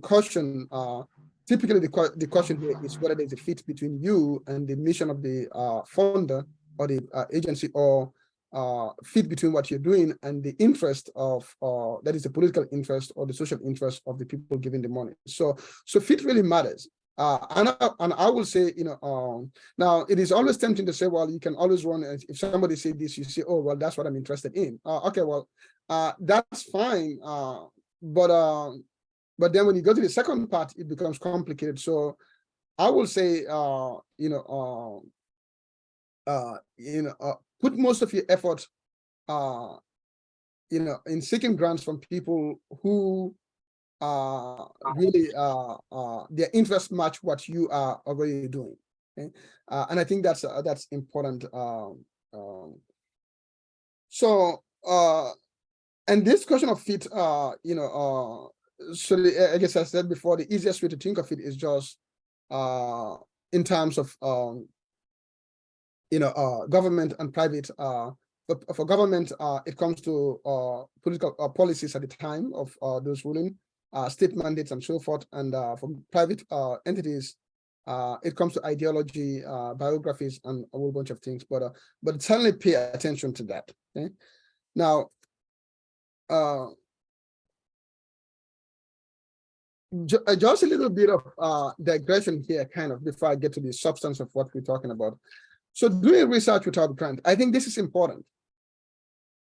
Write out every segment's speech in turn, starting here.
caution, typically the question here is whether there's a fit between you and the mission of the funder or the agency, or fit between what you're doing and the interest of that is the political interest or the social interest of the people giving the money. So fit really matters. And I will say, now it is always tempting to say, well, you can always run. If somebody say this, you say, oh, well, that's what I'm interested in. Okay, well, that's fine. But then when you go to the second part, it becomes complicated. So I will say, put most of your effort, in seeking grants from people who really their interests match what you are already doing. Okay? And I think that's important. And this question of fit, so I guess I said before, the easiest way to think of it is just in terms of government and private. For government, it comes to political policies at the time of those ruling, state mandates and so forth. And from private entities, it comes to ideology, biographies, and a whole bunch of things. But certainly pay attention to that. Okay? Now, just a little bit of digression here, kind of, before I get to the substance of what we're talking about. So doing research without grant, I think this is important.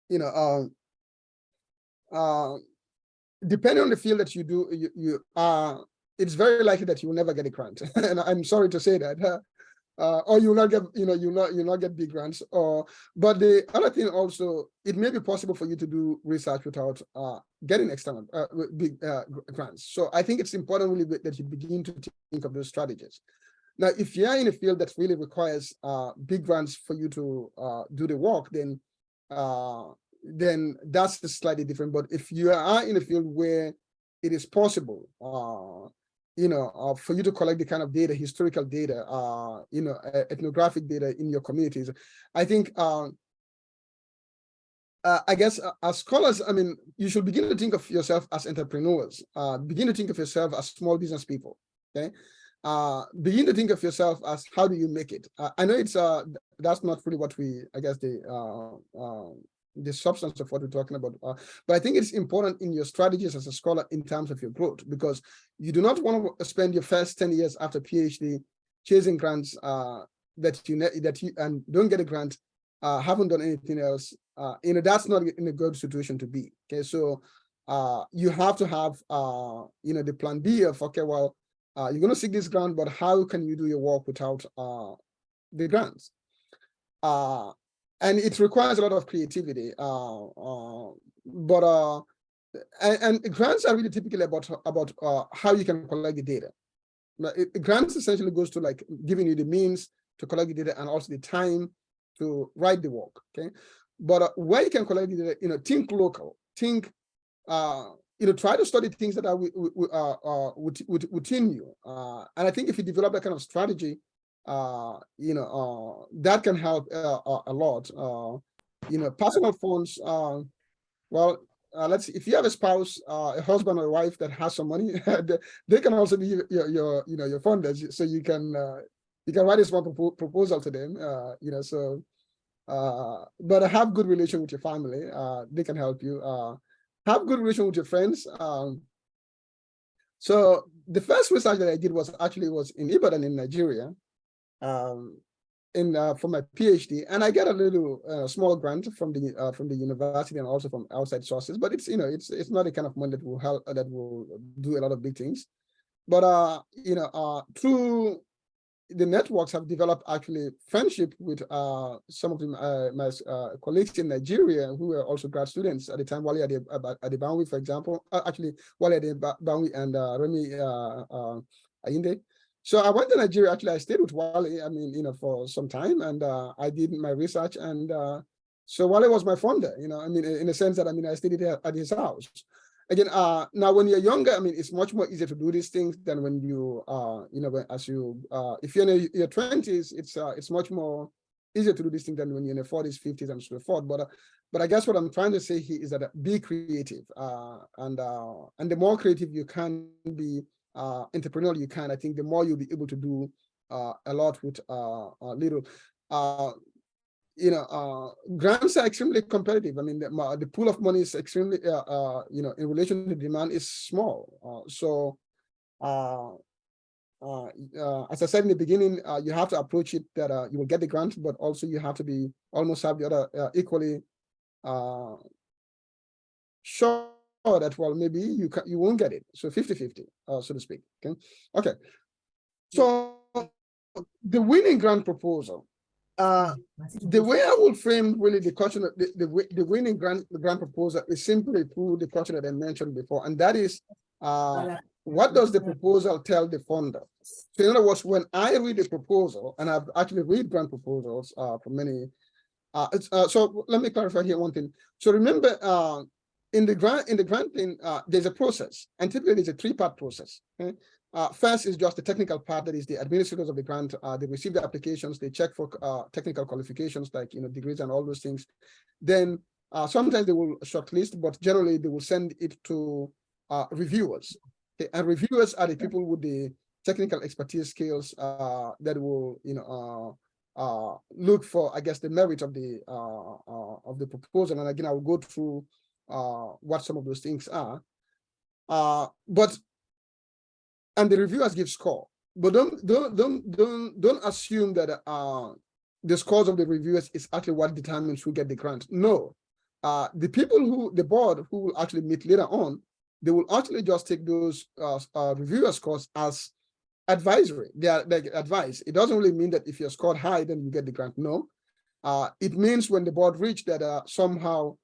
Depending on the field that you do, it's very likely that you will never get a grant. And I'm sorry to say that. Or you will not get, you'll not get big grants. But the other thing also, it may be possible for you to do research without getting external big grants. So I think it's important really that you begin to think of those strategies. Now, if you're in a field that really requires big grants for you to do the work, then that's slightly different. But if you are in a field where it is possible, for you to collect the kind of data, historical data, ethnographic data in your communities, I think, I guess as scholars, I mean, you should begin to think of yourself as entrepreneurs, begin to think of yourself as small business people, okay? Begin to think of yourself as how do you make it? I know it's that's not really what we, I guess, the substance of what we're talking about, but I think it's important in your strategies as a scholar in terms of your growth, because you do not want to spend your first 10 years after PhD chasing grants that you and don't get a grant, haven't done anything else. That's not in a good situation to be. Okay, so you have to have the plan B of, okay, well, you're going to seek this grant, but how can you do your work without the grants? And it requires a lot of creativity. And grants are really typically about how you can collect the data. Grants essentially goes to like giving you the means to collect the data and also the time to write the work. Okay, but where you can collect the data, think local, think. Try to study things that are within you. And I think if you develop that kind of strategy, that can help a lot. Personal funds, well, let's see, if you have a spouse, a husband or a wife that has some money, they can also be your funders. So you can write a small proposal to them, but have good relation with your family. They can help you. Have good relation with your friends. So the first research that I did was in Ibadan in Nigeria, for my PhD, and I get a little small grant from the university and also from outside sources. But it's it's not the kind of money that will help, that will do a lot of big things. But through the networks, have developed actually friendship with some of my colleagues in Nigeria who were also grad students at the time, Wale Adebanwi, for example, actually Wale Adebanwi and Remy Ayinde. So I went to Nigeria. Actually, I stayed with Wale, I mean, for some time, and I did my research, and so Wale was my founder, I mean, in a sense that, I mean, I stayed at his house. Again, now when you're younger, I mean, it's much more easier to do these things than when you, if you're in your 20s, it's much more easier to do this thing than when you're in the 40s, 50s, and so forth. But I guess what I'm trying to say here is that be creative, and the more creative you can be, entrepreneurial you can, I think the more you'll be able to do a lot with little. Grants are extremely competitive. I mean, the pool of money is extremely, in relation to demand is small. As I said in the beginning, you have to approach it that you will get the grant, but also you have to be almost have the other equally sure that, well, maybe you won't get it. So 50-50, so to speak. Okay. So the winning grant proposal. The way I would frame really the question of the winning grant proposal is simply through the question that I mentioned before, and that is what does the proposal tell the funder? So in other words, when I read the proposal, and I've actually read grant proposals for many, so let me clarify here one thing. So remember, in the granting, there's a process, and typically there's a three-part process. Okay? First is just the technical part, that is the administrators of the grant. They receive the applications, they check for technical qualifications like degrees and all those things. Then sometimes they will shortlist, but generally they will send it to reviewers. Okay? And reviewers are the people with the technical expertise skills that will look for, I guess, the merit of the proposal. And again, I will go through what some of those things are. And the reviewers give score, but don't assume that the scores of the reviewers is actually what determines who get the grant. No, the board who will actually meet later on, they will actually just take those reviewer scores as advisory. They are like advice. It doesn't really mean that if you're scored high, then you get the grant. No, it means when the board reached that somehow,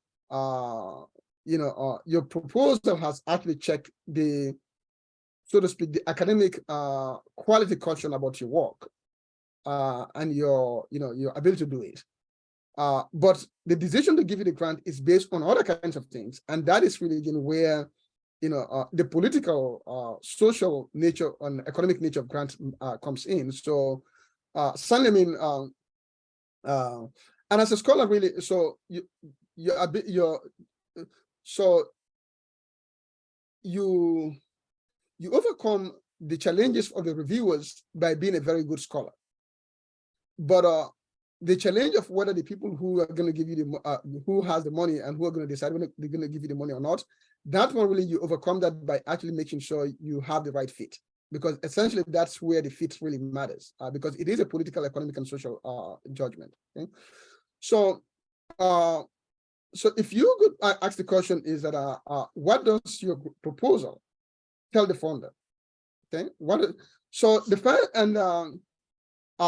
your proposal has actually checked the, so to speak, the academic quality question about your work and your ability to do it. But the decision to give you the grant is based on other kinds of things, and that is really where the political, social nature and economic nature of grants comes in. So certainly, I mean, and as a scholar, really, so you overcome the challenges of the reviewers by being a very good scholar. But the challenge of whether the people who are going to give you who has the money and who are going to decide when they're going to give you the money or not, that one really you overcome that by actually making sure you have the right fit, because essentially that's where the fit really matters, because it is a political, economic, and social judgment. Okay? So if you could ask the question is that what does your proposal tell the funder? Okay, so the first and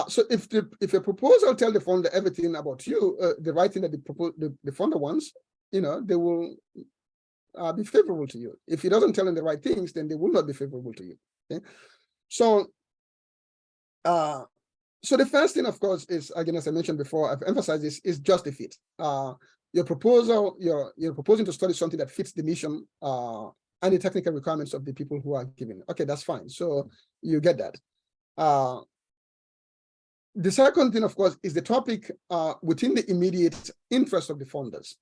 so if a proposal tell the funder everything about you, the right thing that the funder wants, they will be favorable to you. If it doesn't tell them the right things, then they will not be favorable to you. Okay, so the first thing, of course, is, again, as I mentioned before, I've emphasized this, is just the fit. Your proposal, you're proposing to study something that fits the mission and the technical requirements of the people who are giving. Okay, that's fine. So you get that. The second thing, of course, is the topic within the immediate interest of the funders.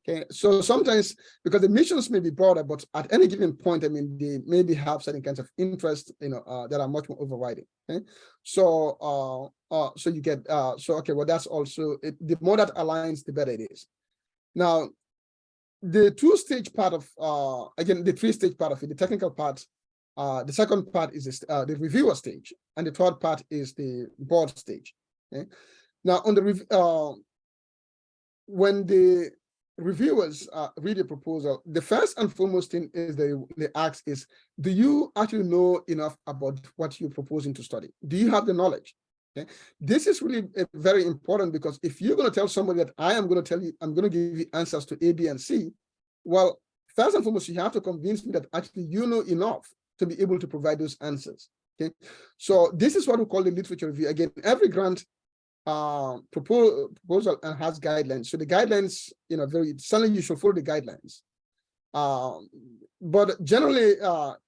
Okay, so sometimes, because the missions may be broader, but at any given point, I mean, they maybe have certain kinds of interest, that are much more overriding. Okay, so you get okay, well, that's also the more that aligns, the better it is. Now, the two-stage part of again, the three-stage part of it, the technical part, the second part is the reviewer stage, and the third part is the board stage. Okay, now on the when the reviewers read the proposal, the first and foremost thing is they ask is, do you actually know enough about what you're proposing to study? Do you have the knowledge? Okay, this is really very important, because if you're going to tell somebody that I'm going to give you answers to A, B, and C, well, first and foremost, you have to convince me that actually you know enough to be able to provide those answers. Okay, so this is what we call the literature review. Again, every grant proposal has guidelines. So the guidelines, certainly you should follow the guidelines. But generally,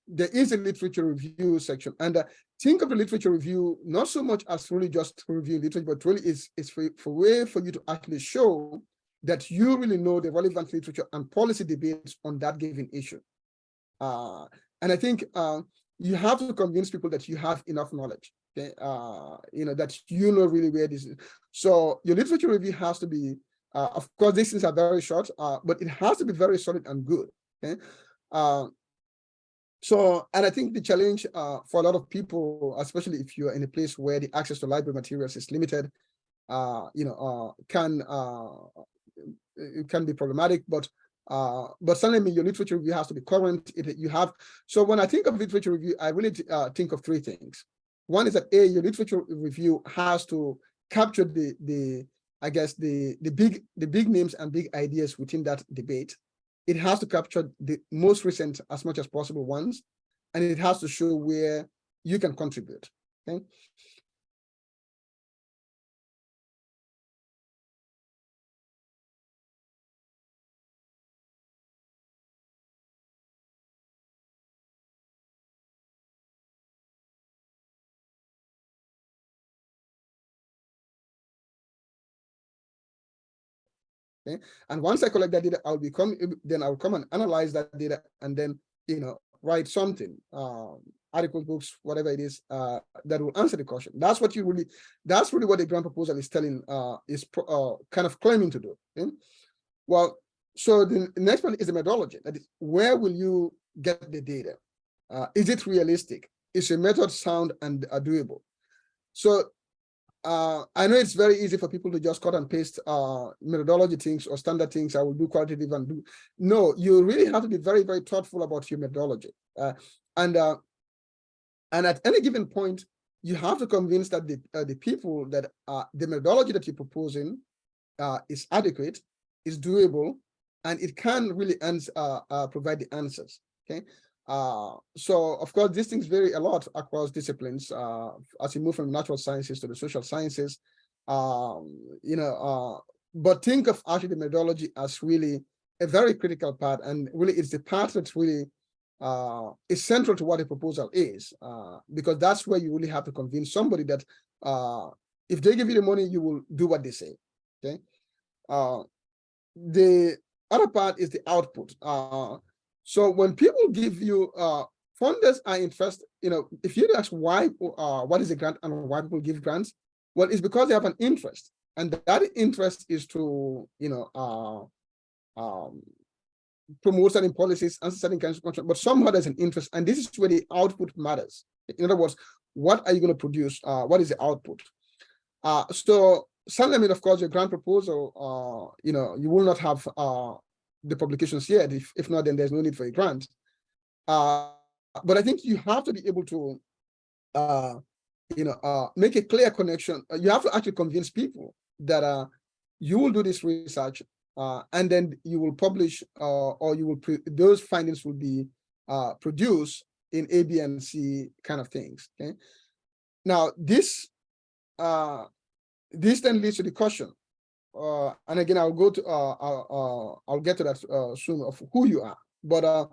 there is a literature review section, and think of the literature review not so much as really just reviewing literature, but really is for way for you to actually show that you really know the relevant literature and policy debates on that given issue. And I think you have to convince people that you have enough knowledge, okay? That you know really where this is. So your literature review has to be, of course, these things are very short, but it has to be very solid and good, okay? And I think the challenge for a lot of people, especially if you're in a place where the access to library materials is limited, it can be problematic, but certainly your literature review has to be current. So when I think of literature review, I really think of three things. One is that your literature review has to capture the big names and big ideas within that debate. It has to capture the most recent as much as possible ones, and it has to show where you can contribute. Okay. Okay. And once I collect that data, I'll come and analyze that data and then write something, articles, books, whatever it is, that will answer the question. That's really what the grant proposal is telling, kind of claiming to do. Okay? Well, so the next one is the methodology. That is, where will you get the data? Is it realistic? Is your method sound and doable? So I know it's very easy for people to just cut and paste methodology things or standard things. I will do qualitative and do. No, you really have to be very, very thoughtful about your methodology. And at any given point, you have to convince that the people that the methodology that you're proposing is adequate, is doable, and it can really provide the answers. Okay. So of course these things vary a lot across disciplines as you move from natural sciences to the social sciences, but think of actually the methodology as really a very critical part, and really it's the part that really is central to what a proposal is, because that's where you really have to convince somebody that if they give you the money, you will do what they say. Okay. The other part is the output. So when people give you, funders are interested, if you ask why, what is a grant and why people give grants, well, it's because they have an interest, and that interest is to, promote certain policies and certain kinds of content, but somehow there's an interest, and this is where the output matters. In other words, what are you going to produce? What is the output? So certainly, of course, your grant proposal, you will not have the publications yet. If not, then there's no need for a grant. But I think you have to be able to, make a clear connection. You have to actually convince people that you will do this research, and then you will publish, or you will those findings will be produced in A, B, and C kind of things. Okay. Now this then leads to the question. And again, I'll go to I'll get to that soon, of who you are. But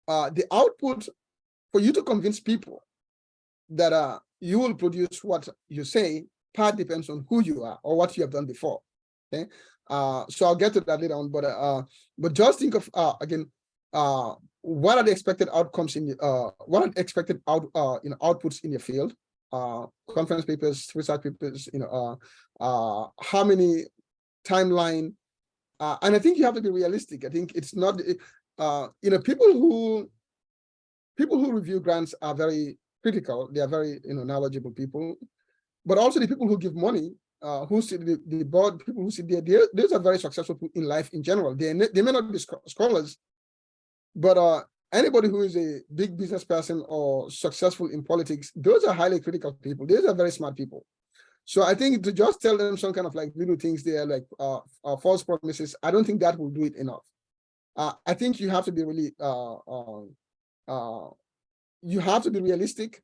the output for you to convince people that you will produce what you say, part depends on who you are or what you have done before. Okay, so I'll get to that later on. But just think of again, what are the expected outcomes in what are the expected outputs in your field? Conference papers, research papers, how many timeline, and I think you have to be realistic. I think it's not, people who review grants are very critical. They are very, knowledgeable people, but also the people who give money, who sit the board, people who sit there, those are very successful people in life in general. They may not be scholars, but anybody who is a big business person or successful in politics, those are highly critical people. Those are very smart people. So I think to just tell them some kind of like little things there, like false promises, I don't think that will do it enough. I think you have to be really, you have to be realistic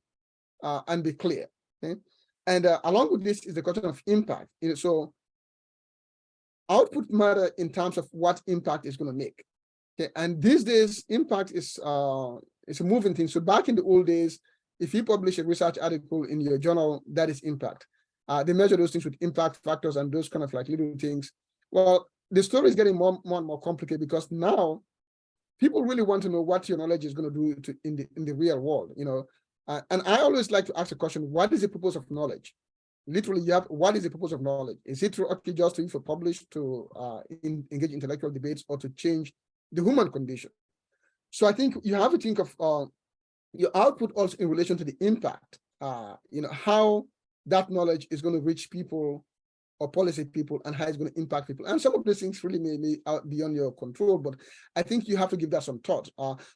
and be clear. Okay? And along with this is the question of impact. So output matter in terms of what impact is going to make. Okay, and these days, impact is it's a moving thing. So back in the old days, if you publish a research article in your journal, that is impact. They measure those things with impact factors and those kind of like little things. Well, the story is getting more and more complicated because now people really want to know what your knowledge is going to do in the real world, and I always like to ask the question, what is the purpose of knowledge? Literally, what is the purpose of knowledge? Is it actually just to publish, to engage intellectual debates, or to change the human condition? So I think you have to think of your output also in relation to the impact, how that knowledge is going to reach people or policy people, and how it's going to impact people. And some of these things really may be out beyond your control, but I think you have to give that some thought.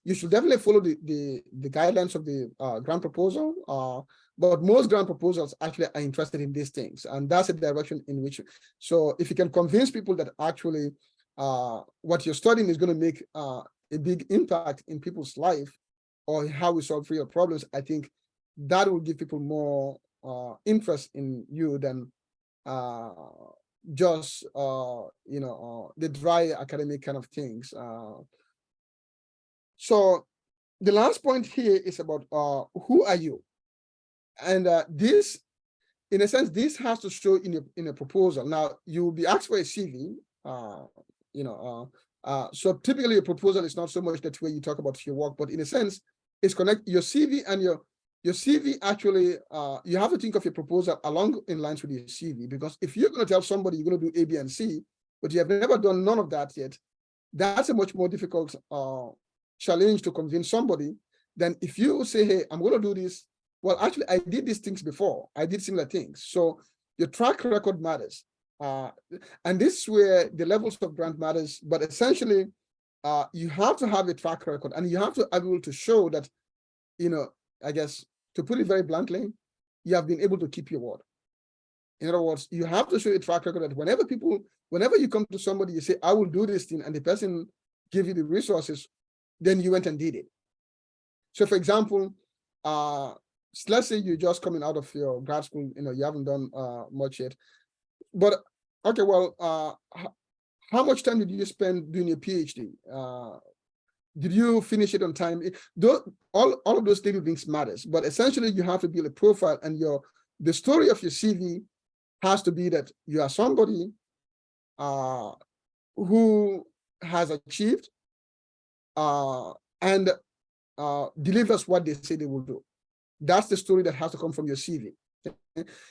You should definitely follow the guidelines of the grant proposal, but most grant proposals actually are interested in these things, and that's the direction in which. So if you can convince people that actually what you're studying is going to make a big impact in people's life, or how we solve real problems, I think that will give people more interest in you than just the dry academic kind of things. So the last point here is about who are you, and this, in a sense, this has to show in a proposal. Now you will be asked for a CV. So typically a proposal is not so much that way you talk about your work, but in a sense, it's connect your CV and your CV. Actually, you have to think of your proposal along in lines with your CV, because if you're going to tell somebody you're going to do A, B, and C, but you have never done none of that yet, that's a much more difficult challenge to convince somebody than if you say, hey, I'm going to do this. Well, actually, I did these things before. I did similar things. So your track record matters. And this is where the levels of grant matters. But essentially, you have to have a track record, and you have to be able to show that, I guess, to put it very bluntly, you have been able to keep your word. In other words, you have to show a track record that whenever you come to somebody, you say, I will do this thing, and the person give you the resources, then you went and did it. So for example, let's say you're just coming out of your grad school, you haven't done much yet. But okay, well, how much time did you spend doing your PhD? Did you finish it on time? All of those little things matters, but essentially you have to build a profile, and the story of your CV has to be that you are somebody who has achieved and delivers what they say they will do. That's the story that has to come from your CV.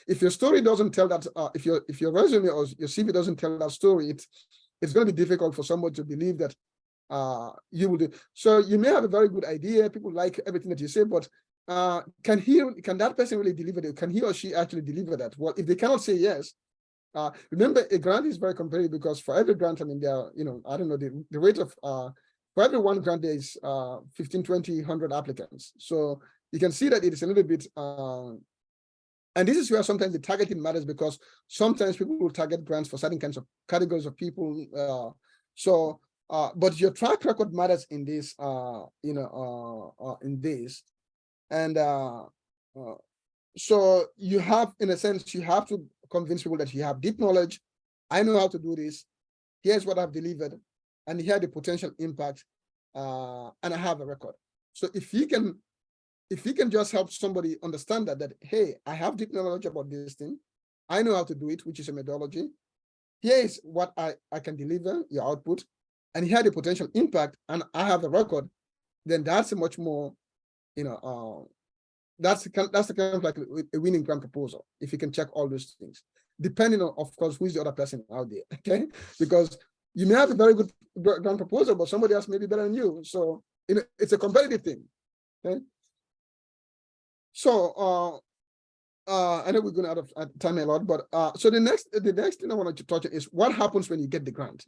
If your story doesn't tell that, if your resume or your CV doesn't tell that story, it's going to be difficult for someone to believe that you will do. So you may have a very good idea. People like everything that you say, but can that person really deliver it? Can he or she actually deliver that? Well, if they cannot say yes, remember, a grant is very competitive, because for every grant, I mean, there are, I don't know, the rate of for every one grant, there is 15, 20, 100 applicants. So you can see that it is a little bit, and this is where sometimes the targeting matters, because sometimes people will target grants for certain kinds of categories of people. But your track record matters in this, in this. And so you have, in a sense, you have to convince people that you have deep knowledge. I know how to do this. Here's what I've delivered, and here are the potential impact, and I have a record. So if you can just help somebody understand that, hey, I have deep knowledge about this thing, I know how to do it, which is a methodology. Here is what I can deliver, your output, and here are the potential impact, and I have a record, then that's a much more, that's the kind of like a winning grant proposal, if you can check all those things, depending on, of course, who's the other person out there, okay? Because you may have a very good grant proposal, but somebody else may be better than you. So it's a competitive thing, okay? So I know we're going out of time a lot, but so the next thing I wanted to touch on is what happens when you get the grant.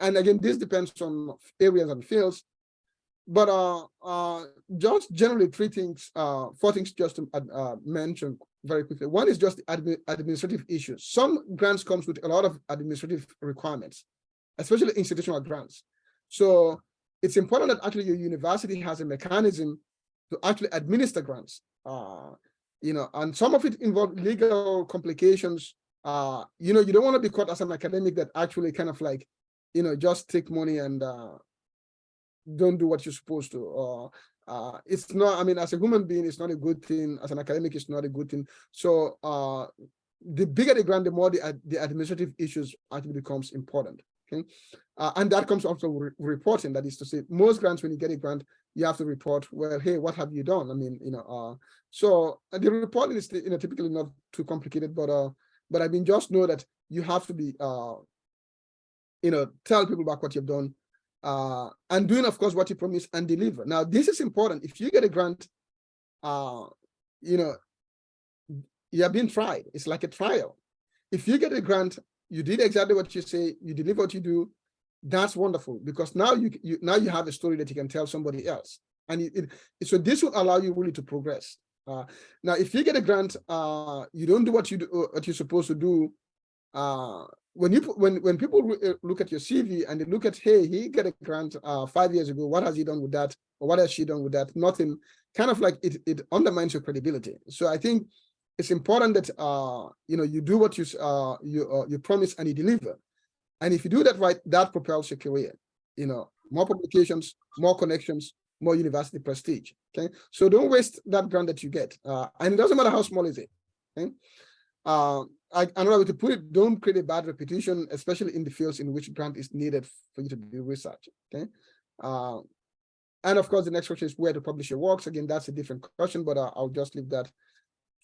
And again, this depends on areas and fields, but just generally four things just to mention very quickly. One is just the administrative issues. Some grants comes with a lot of administrative requirements, especially institutional grants. So it's important that actually your university has a mechanism to actually administer grants. And some of it involve legal complications. You don't want to be caught as an academic that actually kind of like, just take money and don't do what you're supposed to, or it's not, I mean, as a human being, it's not a good thing. As an academic, it's not a good thing. So the bigger the grant, the more the administrative issues actually becomes important. Okay, and that comes also reporting. That is to say, most grants, when you get a grant, you have to report, well, hey, what have you done? I mean, so the reporting is, typically not too complicated, but I mean, just know that you have to be, tell people about what you've done, and doing, of course, what you promise and deliver. Now, this is important. If you get a grant, you are being tried. It's like a trial. If you get a grant, you did exactly what you say, you deliver what you do, that's wonderful, because now you have a story that you can tell somebody else. And so this will allow you really to progress. Now, if you get a grant, you don't do what you're supposed to do. When people look at your CV and they look at, hey, he got a grant 5 years ago, what has he done with that, or what has she done with that? Nothing. Kind of like it undermines your credibility. So I think it's important that you do what you promise and you deliver. And if you do that right, that propels your career. More publications, more connections, more university prestige. Okay, so don't waste that grant that you get, and it doesn't matter how small is it. Okay, another way to put it: don't create a bad reputation, especially in the fields in which grant is needed for you to do research. Okay, and of course, the next question is where to publish your works. Again, that's a different question, but I'll just leave that.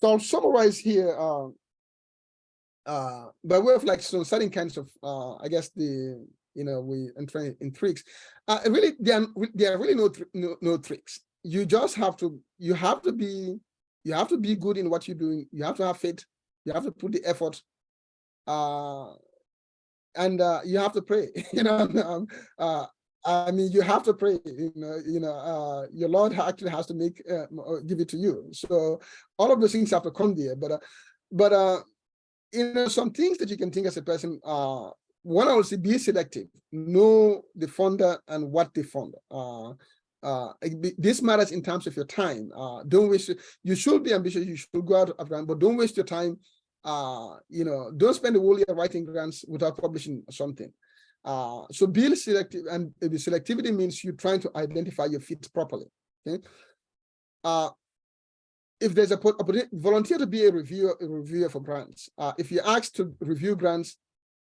So I'll summarize here by way of certain kinds of I guess we entering in tricks. Really, there are really no tricks. You just have to be good in what you're doing. You have to have faith. You have to put the effort, and you have to pray. I mean, you have to pray. Your Lord actually has to give it to you. So all of those things have to come there. But some things that you can think as a person. One, I would say, be selective. Know the funder and what they fund. This matters in terms of your time. Don't waste. You should be ambitious. You should go out of grant, but don't waste your time. Don't spend the whole year writing grants without publishing something. So be selective, and the selectivity means you're trying to identify your fit properly. Okay. If there's a opportunity, volunteer to be a reviewer for grants. If you're asked to review grants,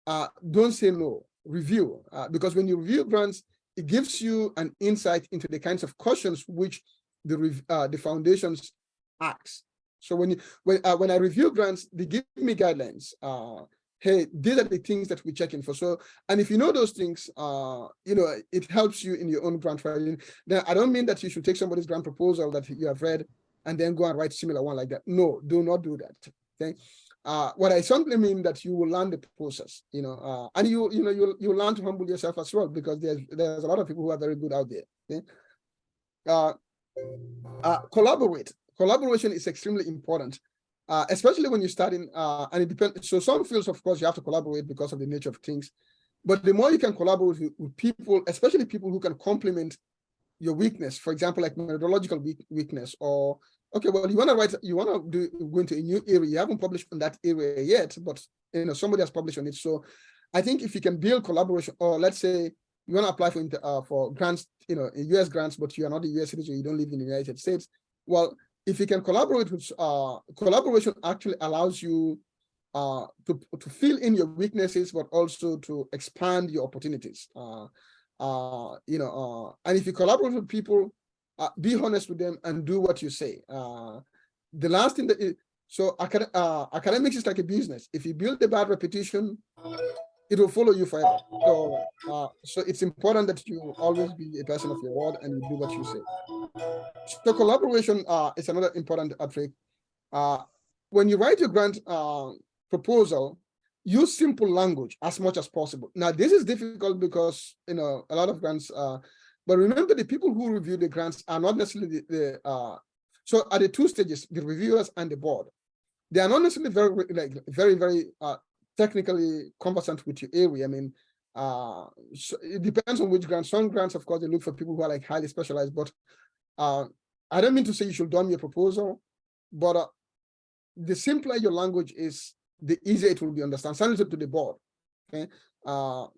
don't say no. Review, because when you review grants, it gives you an insight into the kinds of questions which the foundations ask. So when I review grants, they give me guidelines. Hey, these are the things that we're checking for. So, and if you know those things, it helps you in your own grant writing. Now, I don't mean that you should take somebody's grant proposal that you have read and then go and write a similar one like that. No, do not do that. Okay. What I simply mean that you will learn the process, and you'll learn to humble yourself as well, because there's a lot of people who are very good out there. Okay? Collaborate. Collaboration is extremely important, especially when you're starting. And it depends. So some fields, of course, you have to collaborate because of the nature of things. But the more you can collaborate with people, especially people who can complement your weakness, for example, like methodological weakness, or okay, well, you want to go into a new area. You haven't published on that area yet, but somebody has published on it. So I think if you can build collaboration, or let's say you want to apply for grants, US grants, but you are not a US citizen, you don't live in the United States. Well, if you can collaborate with collaboration actually allows you to fill in your weaknesses, but also to expand your opportunities. And if you collaborate with people, be honest with them and do what you say. The last thing academics is like a business. If you build a bad reputation, it will follow you forever. So it's important that you always be a person of your word and you do what you say. So collaboration is another important trick. When you write your grant proposal, use simple language as much as possible. Now, this is difficult because a lot of grants. But remember, the people who review the grants are not necessarily so at the two stages, the reviewers and the board. They are not necessarily very technically conversant with your area. I mean, so it depends on which grant. Some grants, of course, they look for people who are highly specialized. But I don't mean to say you should dumb your proposal, but the simpler your language is, the easier it will be understood. Send it to the board. Okay.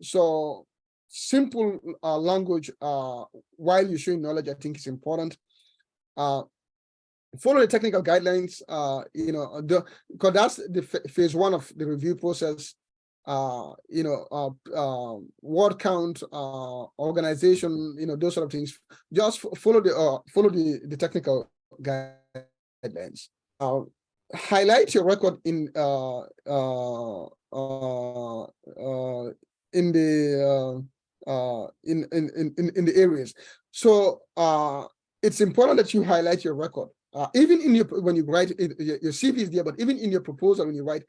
So simple language while you're showing knowledge, I think is important. Follow the technical guidelines, because that's the phase one of the review process. Word count, organization, those sort of things. Just follow the technical guidelines. Highlight your record in the areas. So it's important that you highlight your record. Even in when you write your CV is there, but even in your proposal when you write,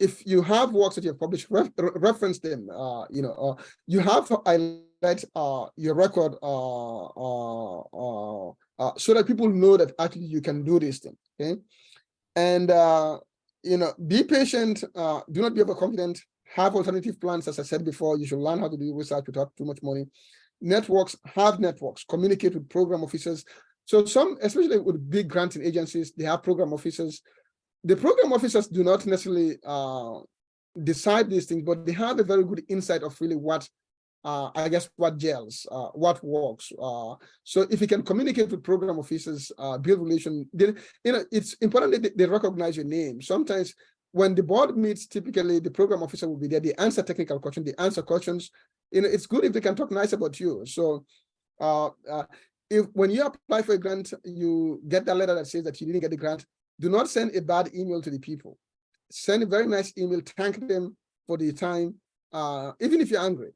if you have works that you have published, reference them. You have to highlight your record so that people know that actually you can do this thing. Okay, and be patient. Do not be overconfident. Have alternative plans. As I said before, you should learn how to do research without too much money. Networks, have networks. Communicate with program officers. So some, especially with big granting agencies, they have program officers. The program officers do not necessarily decide these things, but they have a very good insight of really what, what gels, what works. So if you can communicate with program officers, build relation, then, it's important that they recognize your name. Sometimes when the board meets, typically the program officer will be there. They answer technical questions, they answer questions. It's good if they can talk nice about you. So if when you apply for a grant, you get that letter that says that you didn't get the grant, do not send a bad email to the people. Send a very nice email, thank them for the time. Even if you're angry,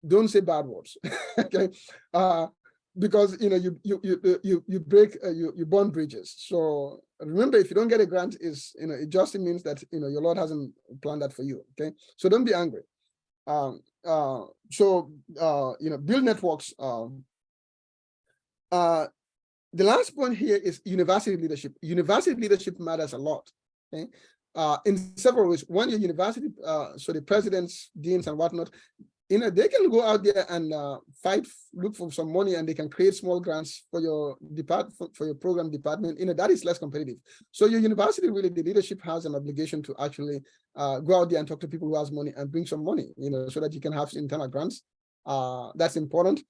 don't say bad words. Okay, because you break you burn bridges. So remember, if you don't get a grant, it just means that your Lord hasn't planned that for you. Okay, so don't be angry. Build networks. The last point here is university leadership. University leadership matters a lot. Okay, in several ways. One, your university, so the presidents, deans, and whatnot, they can go out there and look for some money, and they can create small grants for your for your program department. That is less competitive. So your university, really, the leadership has an obligation to actually go out there and talk to people who has money and bring some money, so that you can have internal grants. That's important.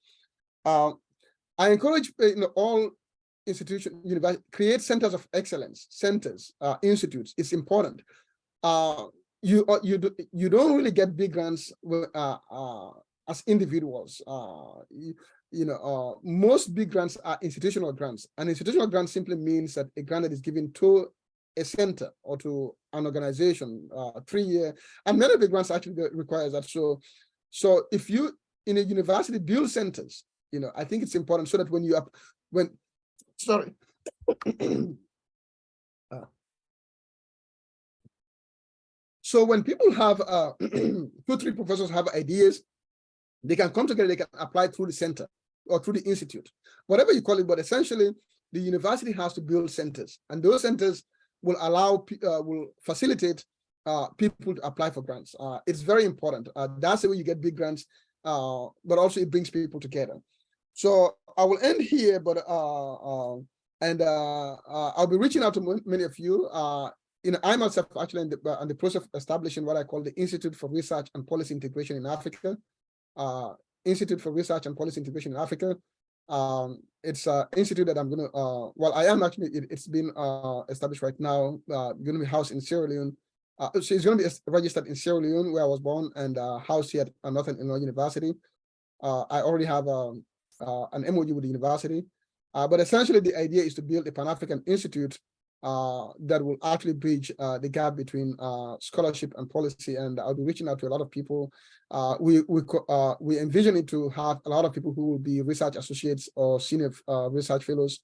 I encourage all institutions, create centers of excellence, institutes. It's important. You don't really get big grants as individuals. Most big grants are institutional grants, and institutional grant simply means that a grant that is given to a center or to an organization, 3-year, and many of the grants actually requires that. So if you in a university build centers, I think it's important so that so when people have 2-3 professors have ideas, they can come together, they can apply through the center or through the institute, whatever you call it. But essentially, the university has to build centers, and those centers will will facilitate people to apply for grants. It's very important. That's the way you get big grants, but also it brings people together. So I will end here, but I'll be reaching out to many of you. I myself actually in the process of establishing what I call the Institute for Research and Policy Integration in Africa. Institute for Research and Policy Integration in Africa. It's an institute that I'm going to, I am actually, it's been established right now, going to be housed in Sierra Leone. So it's going to be registered in Sierra Leone, where I was born, and housed here at Northern Illinois University. I already have an MOU with the university, but essentially the idea is to build a Pan-African institute that will actually bridge the gap between scholarship and policy, and I'll be reaching out to a lot of people. We envision it to have a lot of people who will be research associates or senior research fellows,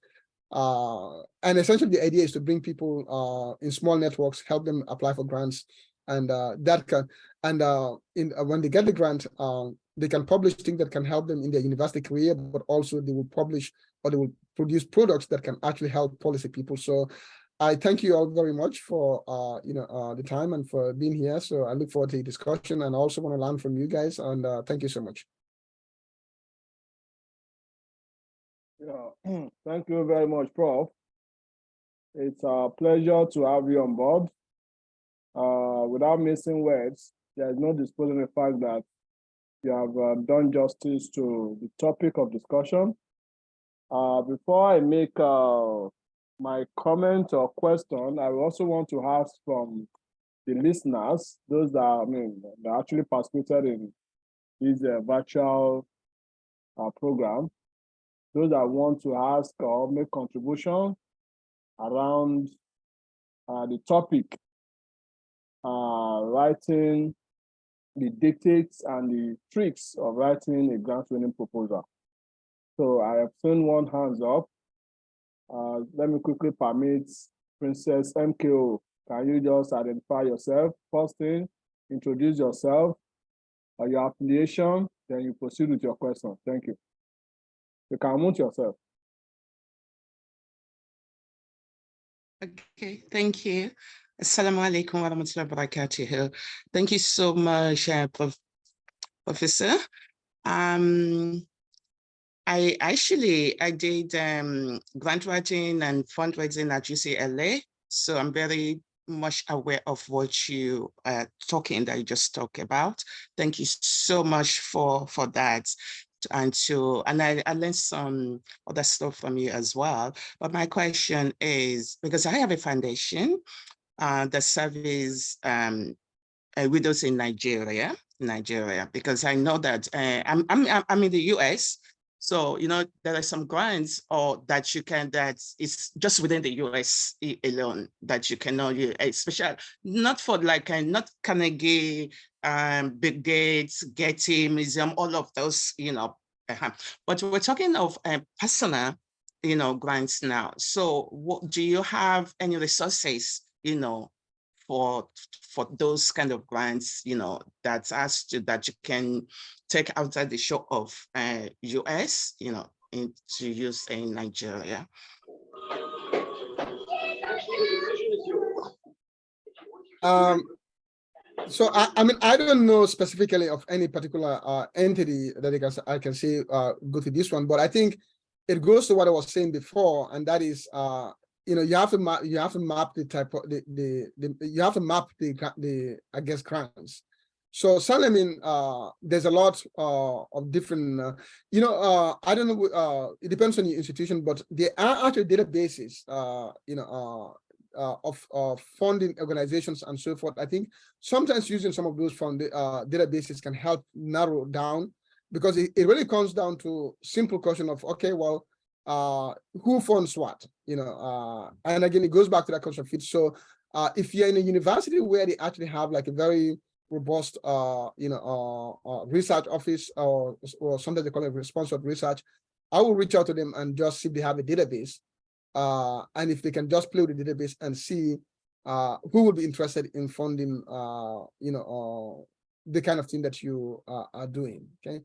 and essentially the idea is to bring people in small networks, help them apply for grants, and when they get the grant, they can publish things that can help them in their university career, but also they will publish or they will produce products that can actually help policy people. So I thank you all very much for the time and for being here. So I look forward to the discussion, and I also want to learn from you guys. And thank you so much. Yeah, thank you very much, Prof. It's a pleasure to have you on board. Without missing words, there's no disputing the fact that You have done justice to the topic of discussion. Before I make my comment or question, I also want to ask from the listeners, those that actually participated in this virtual program, those that want to ask or make contribution around the topic, writing the dictates and the tricks of writing a grant winning proposal. So I have seen one hands up. Let me quickly permit Princess MKO. Can you just identify yourself? First thing, introduce yourself, or your affiliation, then you proceed with your question. Thank you. You can unmute yourself. Okay, thank you. Assalamu alaikum wa rahmatullahi wa barakatuh. Thank you so much, Professor. I did grant writing and fundraising at UCLA, so I'm very much aware of what you are that you just talked about. Thank you so much for that. And I learned some other stuff from you as well. But my question is, because I have a foundation that serves widows in Nigeria, because I know that I'm in the US. So, there are some grants that you can, that is just within the US alone that you cannot, especially not for not Carnegie, Bill Gates, Getty Museum, all of those, but we're talking of personal, grants now. So what, do you have any resources, for those kind of grants, that you can take outside the shore of US, into use in Nigeria? So I don't know specifically of any particular entity that I can say go to this one, but I think it goes to what I was saying before, and that is you have to map the type of you have to map the I guess grants. So there's a lot of different I don't know, it depends on your institution, but there are actually databases of funding organizations and so forth. I think sometimes using some of those databases can help narrow down, because it really comes down to simple question of, okay, well, who funds what, and again, it goes back to that culture fit. So if you're in a university where they actually have like a very robust research office, or sometimes they call it sponsored research, I will reach out to them and just see if they have a database, and if they can just play with the database and see who would be interested in funding the kind of thing that you are doing. Okay.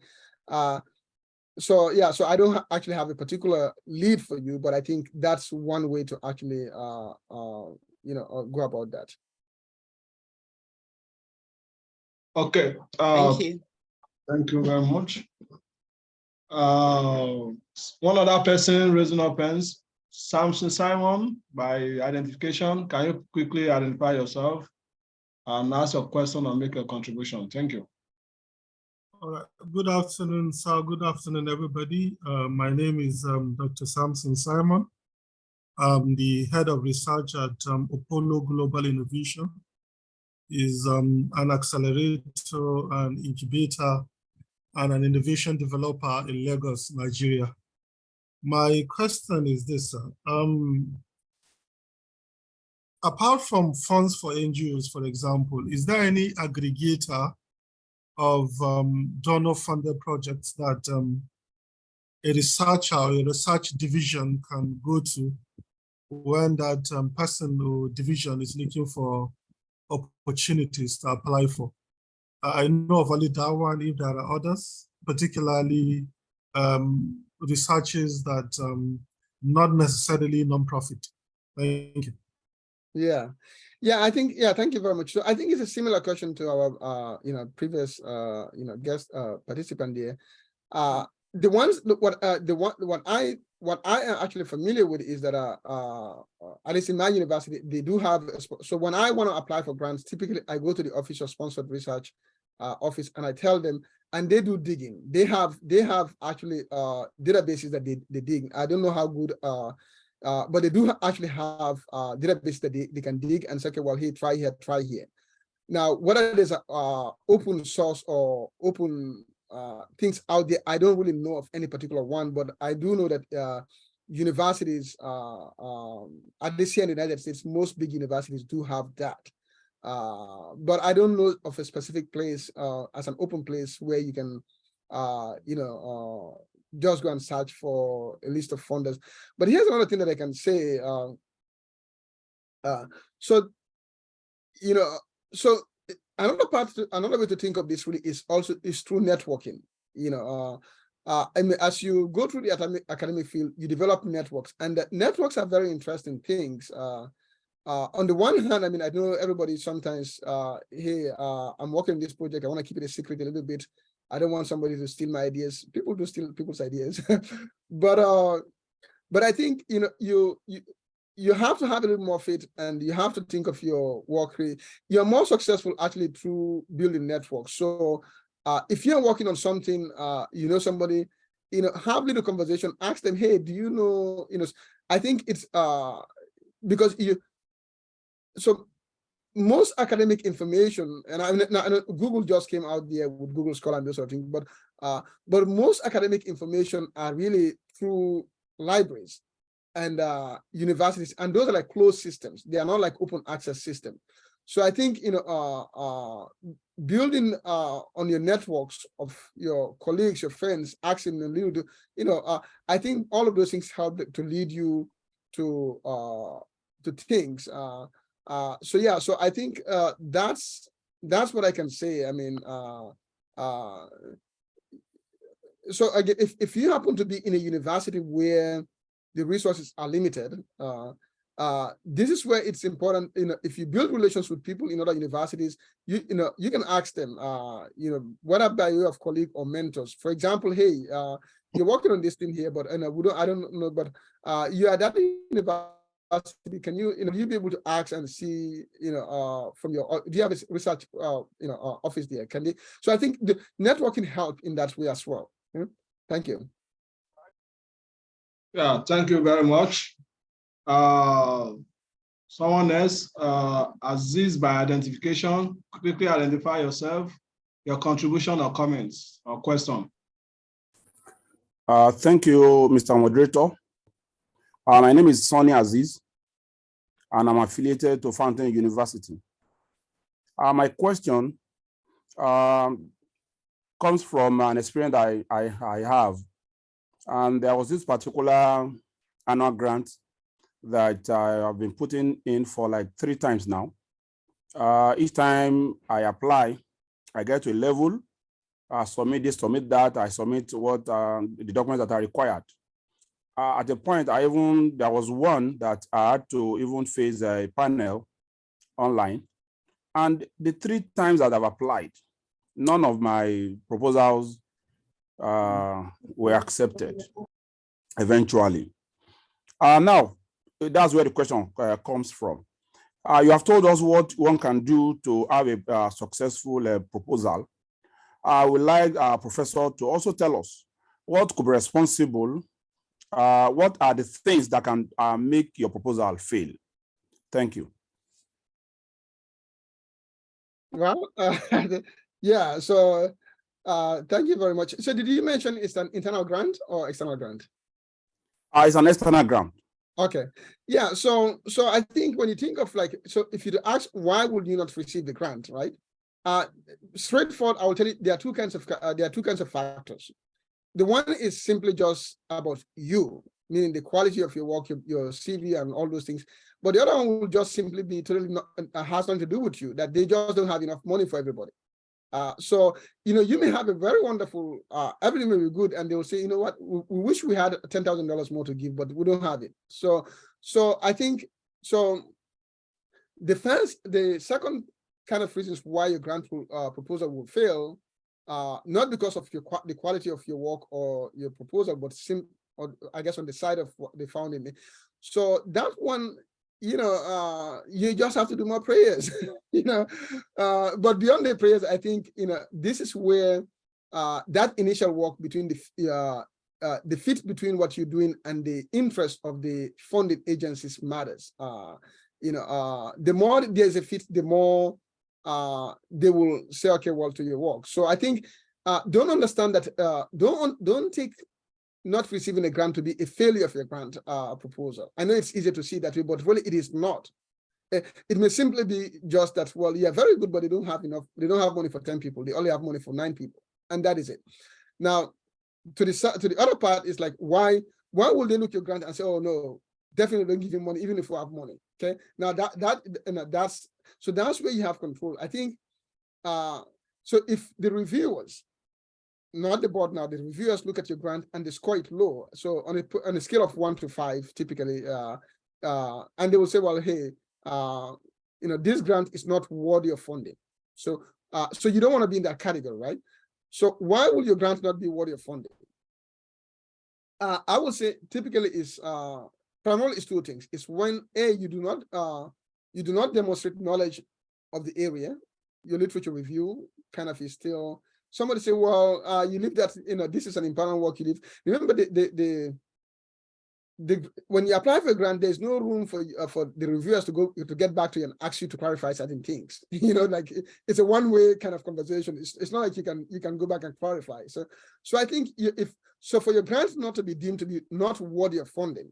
So yeah, so I don't actually have a particular lead for you, but I think that's one way to actually go about that. Okay. Thank you. Thank you very much. One other person raising up hands, Samson Simon, by identification. Can you quickly identify yourself and ask your question or make a contribution? Thank you. All right. Good afternoon, sir. Good afternoon, everybody. My name is Dr. Samson Simon. I'm the head of research at Apollo Global Innovation. Is an accelerator, an incubator, and an innovation developer in Lagos, Nigeria. My question is this, sir. Apart from funds for NGOs, for example, is there any aggregator of donor-funded projects that a researcher or a research division can go to when that person or division is looking for opportunities to apply for? I know of only that one. If there are others, particularly researches that not necessarily non-profit. Thank you. Yeah, I think, thank you very much. So I think it's a similar question to our previous guest participant there. The ones what I am actually familiar with is that at least in my university, they do have, so when I want to apply for grants, typically I go to the Office of Sponsored Research office and I tell them and they do digging. They have actually databases that they dig. I don't know how good, but they do actually have databases that they can dig and say, okay, well, here, try here, try here. Now, whether there's open source or open things out there, I don't really know of any particular one, but I do know that universities, at least here in the United States, most big universities do have that. But I don't know of a specific place as an open place where you can, just go and search for a list of funders. But here's another thing that I can say. So another way to think of this really is through networking. I mean, as you go through the academic field, you develop networks, and networks are very interesting things. On the one hand, I mean, I know everybody sometimes, hey, I'm working on this project. I want to keep it a secret a little bit. I don't want somebody to steal my ideas. People do steal people's ideas, but I think you have to have a little more faith, and you have to think of your work. You're more successful actually through building networks. So if you're working on something, somebody, have a little conversation. Ask them, hey, do you know? I think it's because so most academic information, and I know Google just came out there with Google Scholar and those sort of things, but most academic information are really through libraries and universities, and those are like closed systems. They are not like open access systems. So I think building on your networks of your colleagues, your friends, asking them a little, I think all of those things help to lead you to things. So I think that's what I can say. I mean, so again, if you happen to be in a university where the resources are limited, this is where it's important. If you build relations with people in other universities, you can ask them, whether by way of colleague or mentors. For example, hey, you're working on this thing here, but I don't know, but you are that university. Can you be able to ask and see, from your, do you have a research, office there? Can they? So I think the networking help in that way as well. Thank you. Yeah, thank you very much. Someone else, Aziz, by identification, quickly identify yourself, your contribution or comments or question. Thank you, Mr. Moderator. My name is Sonny Aziz, and I'm affiliated to Fountain University. My question comes from an experience I have. And there was this particular annual grant that I have been putting in for like 3 times now. Each time I apply, I get to a level, submit this, submit that, I submit what the documents that are required. At a point, there was one that I had to even face a panel online. And the 3 times that I've applied, none of my proposals were accepted eventually. Now, that's where the question comes from. You have told us what one can do to have a successful proposal. I would like our professor to also tell us what could be responsible. What are the things that can make your proposal fail? Thank you. Well, yeah, so thank you very much. So did you mention it's an internal grant or external grant? It's an external grant. Okay, yeah, so I think when you think of so if you ask why would you not receive the grant, right? Straightforward, I will tell you there are two kinds of factors. The one is simply just about you, meaning the quality of your work, your CV and all those things. But the other one will just simply be totally has nothing to do with you, that they just don't have enough money for everybody. So, you may have a very wonderful, everything may be good, and they will say, you know what, we wish we had $10,000 more to give, but we don't have it. So I think, the second kind of reasons why your grant proposal will fail, not because of the quality of your work or your proposal, but I guess on the side of what they found in it. So that one, you just have to do more prayers, but beyond the prayers, I think, this is where that initial work between the fit between what you're doing and the interest of the funding agencies matters. The more there's a fit, the more they will say, okay, well, to your work. So I think don't understand that, don't take not receiving a grant to be a failure of your grant proposal. I know it's easier to see that way, but really it is not. It may simply be just that, well, yeah, very good, but they don't have enough. They don't have money for 10 people. They only have money for 9 people. And that is it. Now, to the other part is like, why will they look your grant and say, oh no, definitely don't give him money, even if we have money. Okay. Now that's where you have control. I think so if the reviewers, not the board now, the reviewers look at your grant and they score it low. So on a scale of 1 to 5, typically, and they will say, well, hey, this grant is not worthy of funding. So you don't want to be in that category, right? So why will your grant not be worthy of funding? I would say typically is primarily is 2 things. It's when you do not demonstrate knowledge of the area. Your literature review kind of is still. Somebody say, well, you leave that, this is an important work you leave. Remember, when you apply for a grant, there's no room for the reviewers to get back to you and ask you to clarify certain things. Like it's a one-way kind of conversation. It's not like you can go back and clarify. So I think for your grant not to be deemed to be not worthy of funding,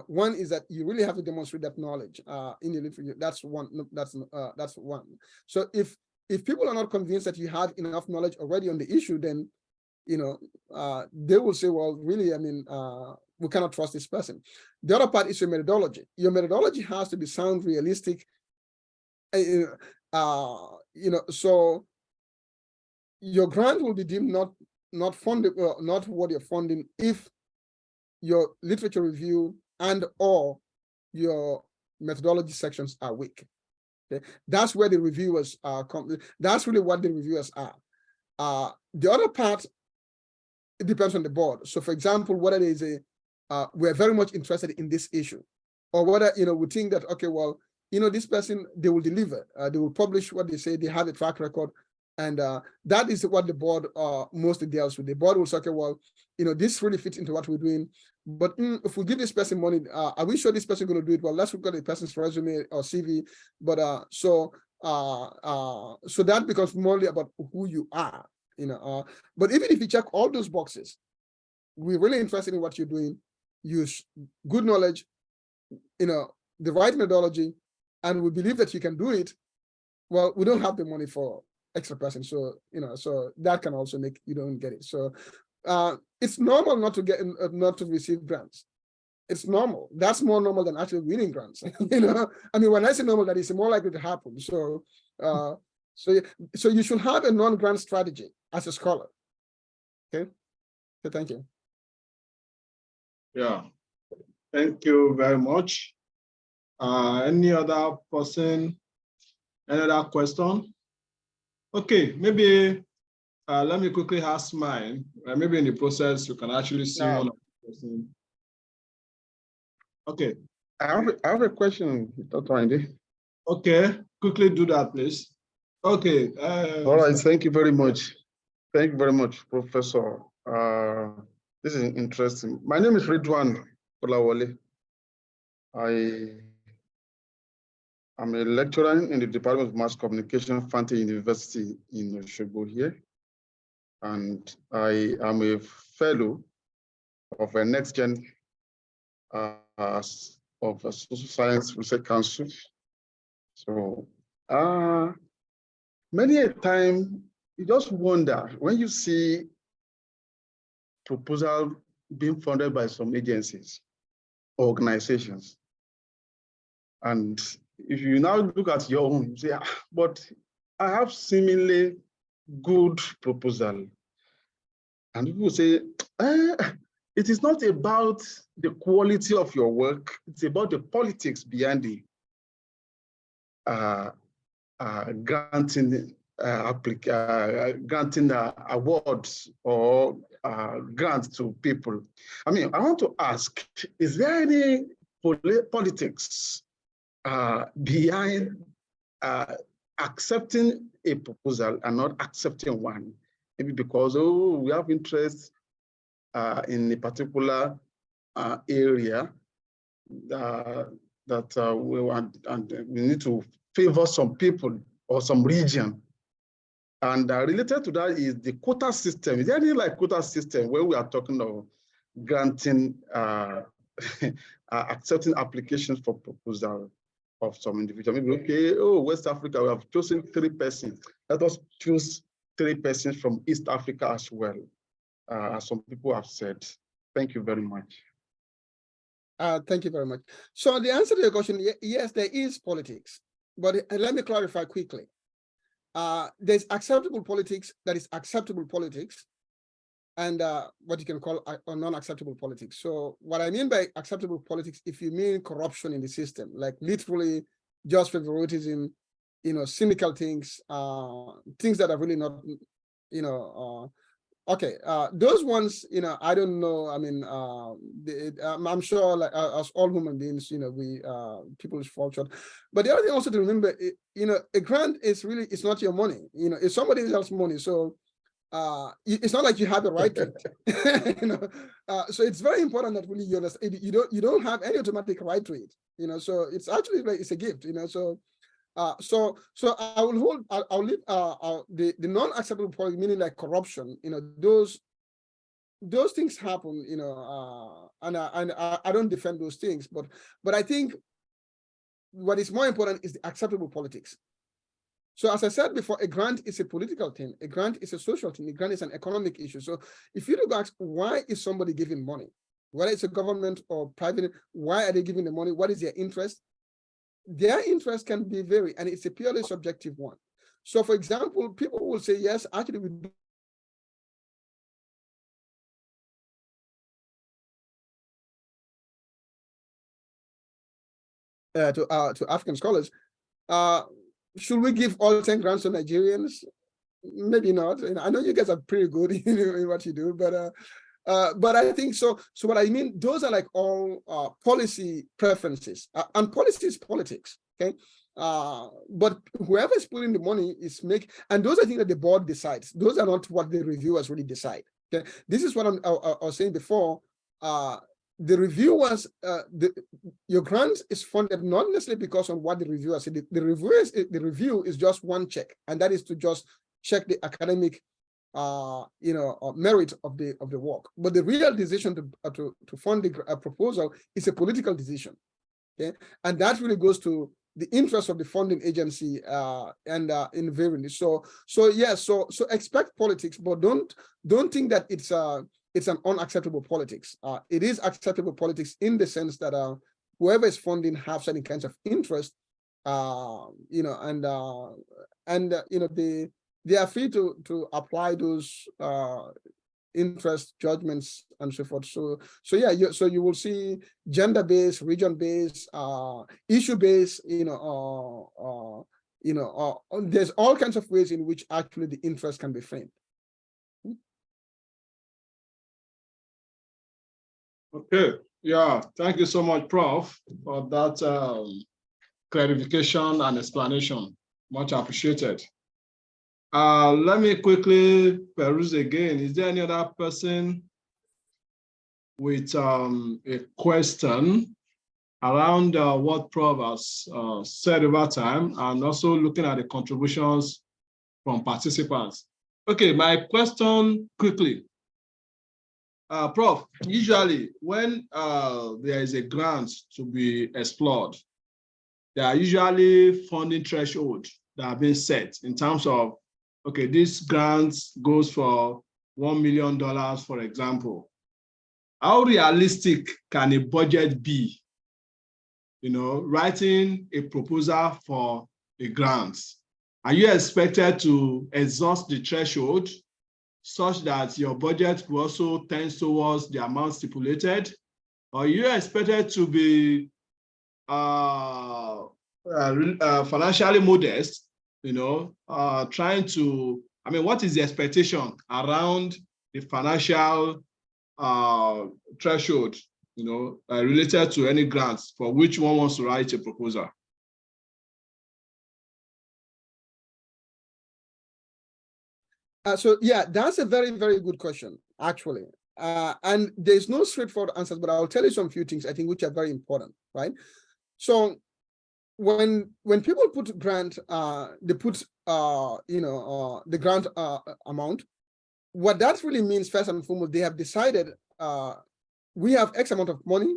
one is that you really have to demonstrate that knowledge in your literature. That's one. That's one. So if people are not convinced that you have enough knowledge already on the issue, then they will say, well, really, we cannot trust this person. The other part is your methodology. Your methodology has to be sound, realistic. So your grant will be deemed not funded, not worthy of funding if your literature review and or your methodology sections are weak. Okay, that's where the reviewers are. That's really what the reviewers are. The other part, it depends on the board. So, for example, whether there is we're very much interested in this issue, or whether we think that, okay, well, this person, they will deliver, they will publish what they say, they have a track record, and that is what the board mostly deals with. The board will say, okay, well, this really fits into what we're doing, but if we give this person money, are we sure this person is going to do it? Well, let's look at the person's resume or CV. But so that becomes more about who you are, but even if you check all those boxes, we're really interested in what you're doing, use good knowledge, the right methodology, and we believe that you can do it. Well, we don't have the money for extra person, so so that can also make you don't get it. So it's normal not to receive grants. It's normal. That's more normal than actually winning grants. When I say normal, that is more likely to happen. So so you should have a non-grant strategy as a scholar. Okay. So thank you. Yeah, thank you very much. Any other person? Any other question? Okay, maybe let me quickly ask mine. Maybe in the process, you can actually see one of the person. Okay. I have a question, Dr. Andy. Okay, quickly do that, please. Okay. All right, thank you very much. Thank you very much, Professor. This is interesting. My name is Ridwan Olawale. I am a lecturer in the Department of Mass Communication, Fante University in Osogbo here. And I am a fellow of a Next Gen of a Social Science Research Council. So many a time you just wonder when you see proposal being funded by some agencies, organizations, and if you now look at your own, you say, but I have seemingly good proposal, and people say, it is not about the quality of your work, it's about the politics behind the granting awards or grants to people. I want to ask, is there any politics behind accepting a proposal and not accepting one? maybe because, oh, we have interest in a particular area that we want, and we need to favor some people or some region. And related to that is the quota system. Is there any like quota system where we are talking of granting, accepting applications for proposal of some individual? Maybe, okay, oh, West Africa, we have chosen 3 persons. Let us choose 3 persons from East Africa as well, as some people have said. Thank you very much. Thank you very much. So the answer to your question, yes, there is politics, but let me clarify quickly. There's acceptable politics that is acceptable politics, and what you can call non-acceptable politics. So what I mean by acceptable politics, if you mean corruption in the system, like literally just favoritism, cynical things, things that are really not, okay, those ones, I don't know. I mean, I'm sure, like as all human beings, we people fall short. But the other thing also to remember, a grant is really, it's not your money. It's somebody else's money. So it's not like you have the right to it. So it's very important that really you understand. You don't have any automatic right to it. So it's actually like it's a gift. So I will hold. I'll leave the non-acceptable politics, meaning like corruption. Those things happen. And I don't defend those things, but I think what is more important is the acceptable politics. So as I said before, a grant is a political thing. A grant is a social thing. A grant is an economic issue. So if you look at why is somebody giving money, whether it's a government or private, why are they giving the money? What is their interest? Their interest can be varied, and it's a purely subjective one. So, for example, people will say, yes, actually, we do. To African scholars, should we give all 10 grants to Nigerians? Maybe not. I know you guys are pretty good in what you do, but I think so. So what I mean, those are like all policy preferences, and policy is politics. Okay, but whoever is putting the money is and those are things that the board decides. Those are not what the reviewers really decide. Okay, this is what I was saying before. The reviewers, your grant is funded not necessarily because of what the reviewers said. The review is just one check, and that is to just check the academic merit of the work. But the real decision to fund the proposal is a political decision. Okay, and that really goes to the interest of the funding agency and invariably. So expect politics, but don't think that it's an unacceptable politics. It is acceptable politics in the sense that whoever is funding have certain kinds of interest, they are free to apply those interest judgments and so forth. So yeah, you will see gender-based, region-based, issue-based. There's all kinds of ways in which actually the interest can be framed. Okay, yeah, thank you so much, Prof, for that clarification and explanation. Much appreciated. Let me quickly peruse again. Is there any other person with a question around what Prof has said over time, and also looking at the contributions from participants? Okay, my question quickly. Prof, usually when there is a grant to be explored, there are usually funding thresholds that are being set in terms of, okay, this grant goes for $1 million, for example. How realistic can a budget be, writing a proposal for a grant? Are you expected to exhaust the threshold such that your budget will also tend towards the amount stipulated? Or are you expected to be financially modest, trying to, what is the expectation around the financial threshold, related to any grants for which one wants to write a proposal? So yeah, that's a very, very good question, actually. And there's no straightforward answers, but I'll tell you some few things I think which are very important, right? So when people put grant, they put the grant amount. What that really means, first and foremost, they have decided we have X amount of money,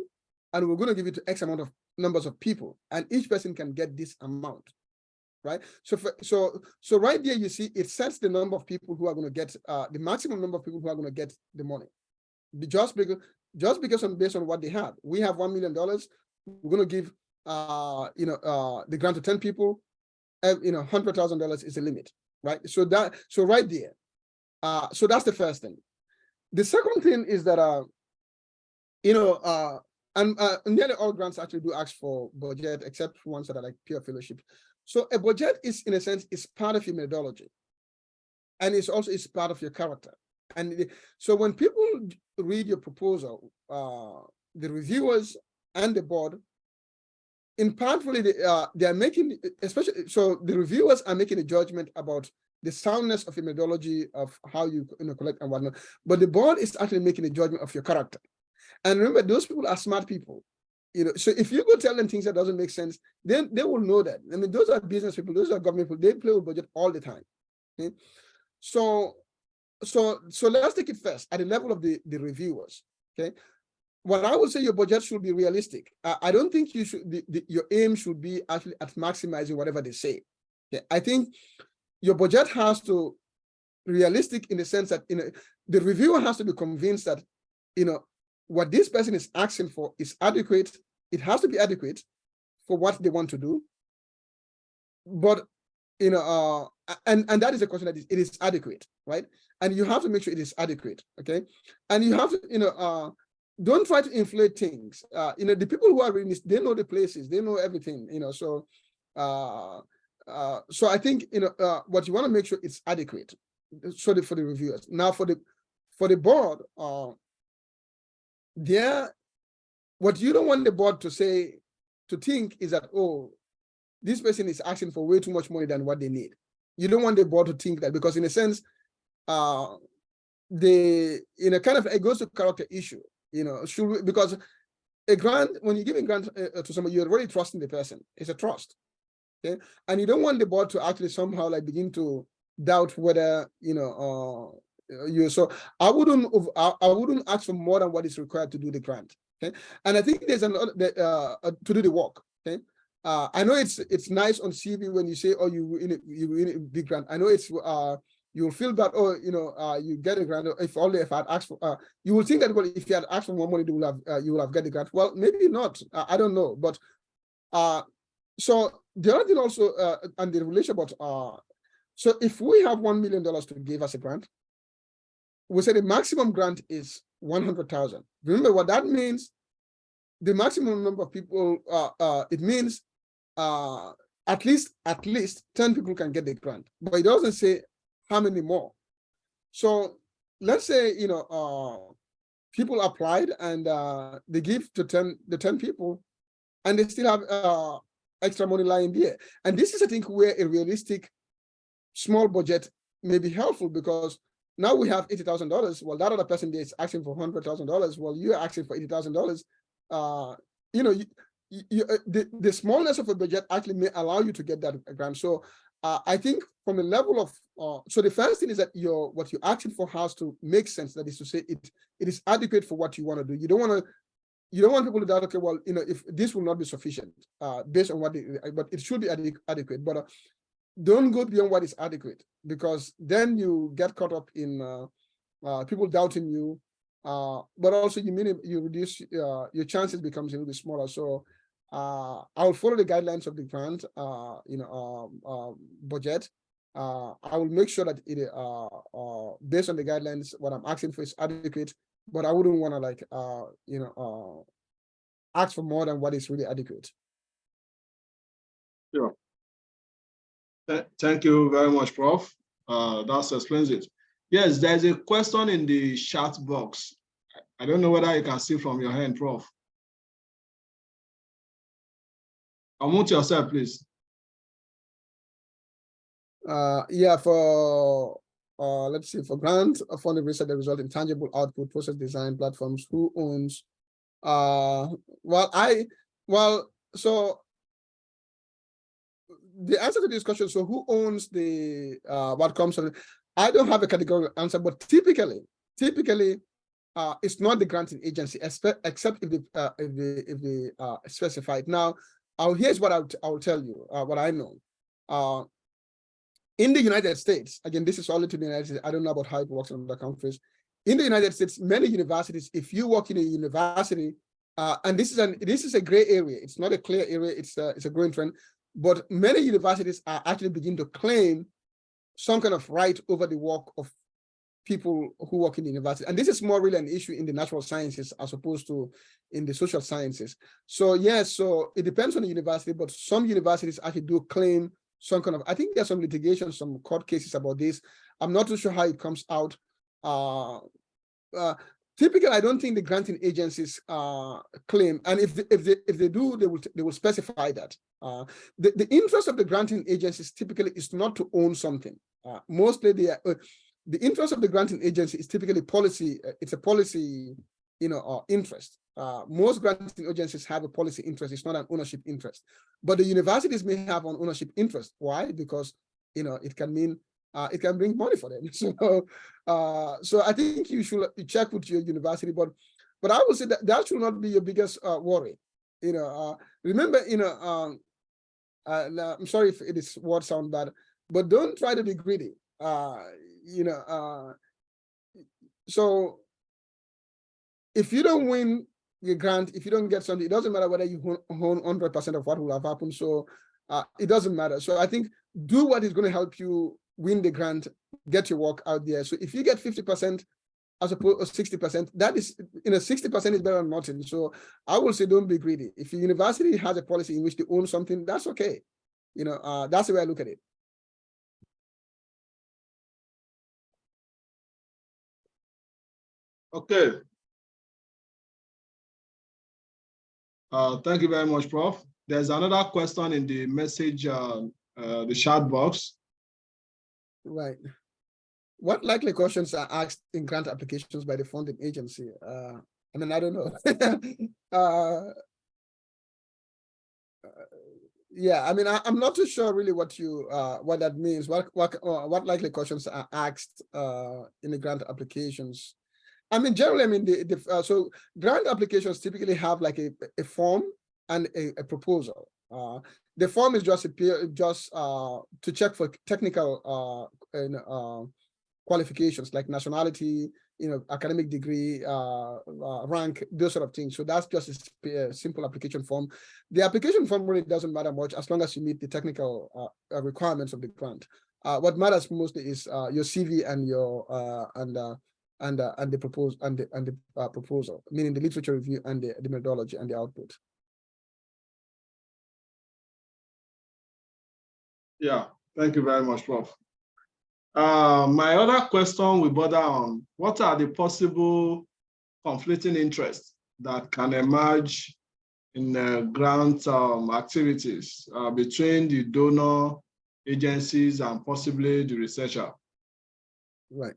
and we're going to give it to X amount of numbers of people, and each person can get this amount, right? So right there, you see, it sets the number of people who are going to get the maximum number of people who are going to get the money, just because based on what they have. We have $1 million. We're going to give the grant to 10 people. $100,000 is the limit, right? So right there. So that's the first thing. The second thing is that nearly all grants actually do ask for budget, except for ones that are like pure fellowship. So a budget is, in a sense, is part of your methodology, and it's also part of your character. And so when people read your proposal, the reviewers and the board, in part, really, they are making, especially, so the reviewers are making a judgment about the soundness of your methodology of how you collect and whatnot. But the board is actually making a judgment of your character. And remember, those people are smart people. So if you go tell them things that doesn't make sense, then they will know that. I mean, those are business people, those are government people, they play with budget all the time. Okay? So let's take it first at the level of the reviewers. Okay. What I would say, your budget should be realistic. I don't think you should your aim should be actually at maximizing whatever they say. Okay. I think your budget has to be realistic in the sense that the reviewer has to be convinced that what this person is asking for is adequate. It has to be adequate for what they want to do. But and that is a question that it is adequate, right? And you have to make sure it is adequate, okay? And you have to don't try to inflate things. The people who are reading this, they know the places, they know everything, so I think what you want to make sure it's adequate. So for the reviewers. Now for the board, what you don't want the board to think is that, oh, this person is asking for way too much money than what they need. You don't want the board to think that, because in a sense, kind of it goes to character issue. Because a grant, when you give a grant to somebody, you're already trusting the person. It's a trust, okay? And you don't want the board to actually somehow like begin to doubt whether So I wouldn't ask for more than what is required to do the grant. Okay, and I think there's another to do the work. Okay, I know it's nice on CV when you say, oh, you win a big grant. I know it's you'll feel that, oh, you get a grant. If I'd asked for, you will think that, well, if you had asked for more money, you will have get the grant. Well, maybe not. I don't know, but so the other thing also, and the relation about so if we have $1 million to give us a grant, we say the maximum grant is 100,000. Remember what that means? The maximum number of people, it means at least 10 people can get the grant, but it doesn't say how many more. So let's say people applied and they give to the 10 people, and they still have extra money lying there. And this is, I think, where a realistic small budget may be helpful, because now we have $80,000. Well, that other person is asking for $100,000. Well, you're asking for $80,000. The smallness of a budget actually may allow you to get that grant. So I think from a level of so the first thing is that what you're asking for has to make sense. That is to say, it is adequate for what you want to do. You don't want people to doubt, okay, well, if this will not be sufficient based on but it should be adequate. But don't go beyond what is adequate, because then you get caught up in people doubting you, but also you reduce your chances becomes a little bit smaller. So I will follow the guidelines of the grant budget. I will make sure that it based on the guidelines, what I'm asking for is adequate, but I wouldn't want to ask for more than what is really adequate. Sure. Thank you very much, Prof. That explains it. Yes, there's a question in the chat box. I don't know whether you can see from your hand, Prof. Unmute yourself, please. Yeah, for let's see, for grant funded research that result in tangible output, process design, platforms, who owns? So the answer to this question, so who owns the what comes from it? I don't have a categorical answer, but typically, it's not the granting agency, except if they specify it. Now, here's what I'll tell you, what I know. In the United States, again, this is only to the United States. I don't know about how it works in other countries. In the United States, many universities, if you work in a university, and this is a gray area, it's not a clear area, it's a growing trend, but many universities are actually beginning to claim some kind of right over the work of people who work in the university. And this is more really an issue in the natural sciences as opposed to in the social sciences. So yes, so it depends on the university, but some universities actually do claim some kind of, I think there's some litigation, some court cases about this. I'm not too sure how it comes out. Typically, I don't think the granting agencies claim, and if they do, they will specify that. The interest of the granting agencies typically is not to own something. Mostly the interest of the granting agency is typically policy. It's a policy, interest. Most granting agencies have a policy interest. It's not an ownership interest. But the universities may have an ownership interest. Why? Because it can mean it can bring money for them. So I think you should check with your university. But I would say that should not be your biggest worry. Remember, I'm sorry if this word sounds bad, but don't try to be greedy. So if you don't win the grant, if you don't get something, it doesn't matter whether you own 100% of what will have happened. So it doesn't matter. So I think do what is going to help you win the grant, get your work out there. So if you get 50% as opposed to 60%, that is, 60% is better than nothing. So I will say don't be greedy. If your university has a policy in which they own something, that's okay. That's the way I look at it. Okay. Thank you very much, Prof. There's another question in the message, the chat box. Right. What likely questions are asked in grant applications by the funding agency? I don't know. Yeah, I'm not too sure really what that means. What likely questions are asked in the grant applications? Generally, so grant applications typically have like a form and a proposal. The form is just to check for technical qualifications like nationality, academic degree, rank, those sort of things. So that's just a simple application form. The application form really doesn't matter much as long as you meet the technical requirements of the grant. What matters mostly is your CV and your the proposal, meaning the literature review and the methodology and the output. Yeah, thank you very much, Prof. My other question will border on what are the possible conflicting interests that can emerge in grant activities between the donor agencies and possibly the researcher? Right.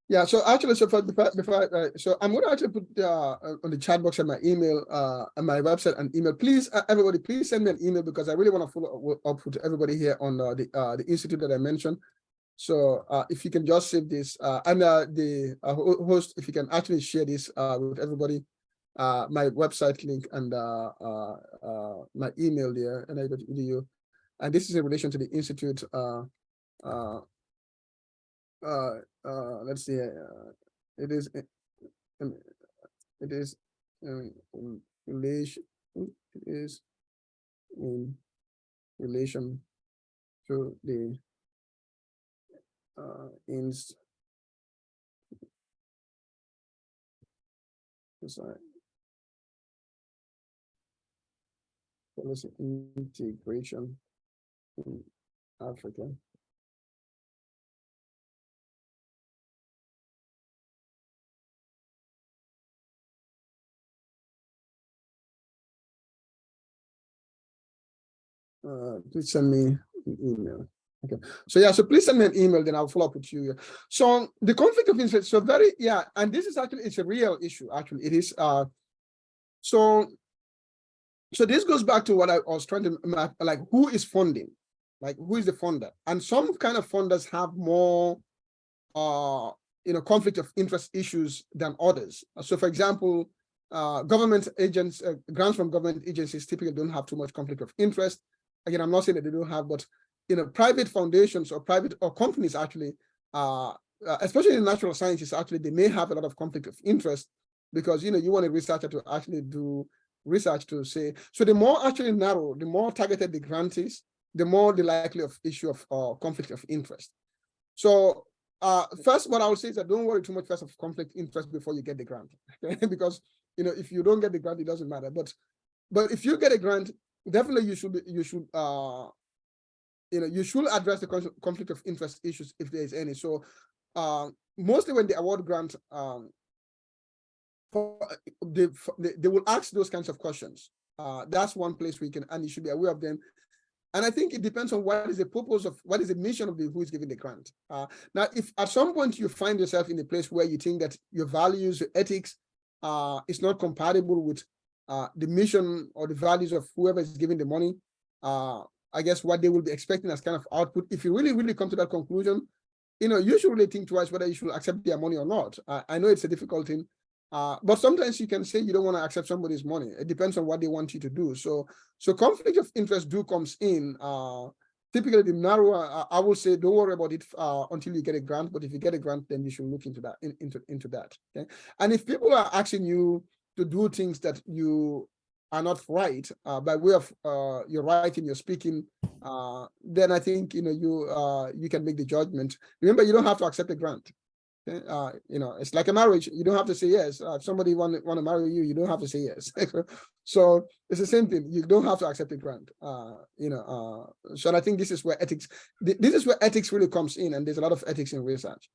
Yeah. So actually, so so I'm going to actually put on the chat box and my email, and my website and email. Please, everybody, please send me an email because I really want to follow up with everybody here on the institute that I mentioned. So if you can just save this, and the host, if you can actually share this with everybody, my website link and my email there, and edu. And this is in relation to the institute. Let's see. It is in relation. It is in relation to the policy integration in Africa. Please send me an email. Okay. So yeah, so please send me an email, then I'll follow up with you. So the conflict of interest, so and this is actually, it's a real issue, actually. It is, so this goes back to what I was trying to map, like who is funding? Like who is the funder? And some kind of funders have more, conflict of interest issues than others. So for example, government agents, grants from government agencies typically don't have too much conflict of interest. Again, I'm not saying that they don't have, but private foundations or private or companies actually, especially in natural sciences, actually, they may have a lot of conflict of interest because, you want a researcher to actually do research to say, so the more actually narrow, the more targeted the grant is, the more the likely of issue of conflict of interest. So first, what I would say is that don't worry too much first of conflict interest before you get the grant, okay? Because, if you don't get the grant, it doesn't matter. But if you get a grant, definitely you should address the conflict of interest issues if there is any. So mostly when they award grant, they will ask those kinds of questions. That's one place we can, and you should be aware of them. And I think it depends on what is the purpose of, what is the mission of who is giving the grant. Now, if at some point you find yourself in a place where you think that your values, your ethics is not compatible with the mission or the values of whoever is giving the money, I guess what they will be expecting as kind of output, if you really, really come to that conclusion, you should really think twice whether you should accept their money or not. I know it's a difficult thing, but sometimes you can say you don't want to accept somebody's money. It depends on what they want you to do. So conflict of interest comes in. Typically, the narrower, I will say, don't worry about it until you get a grant. But if you get a grant, then you should look into that. Into that. Okay. And if people are asking you to do things that you are not right by way of your writing, your speaking, then I think you can make the judgment. Remember, you don't have to accept a grant. Okay? It's like a marriage. You don't have to say yes. If somebody want to marry you, you don't have to say yes. So it's the same thing. You don't have to accept a grant. So I think this is where ethics. This is where ethics really comes in, and there's a lot of ethics in research.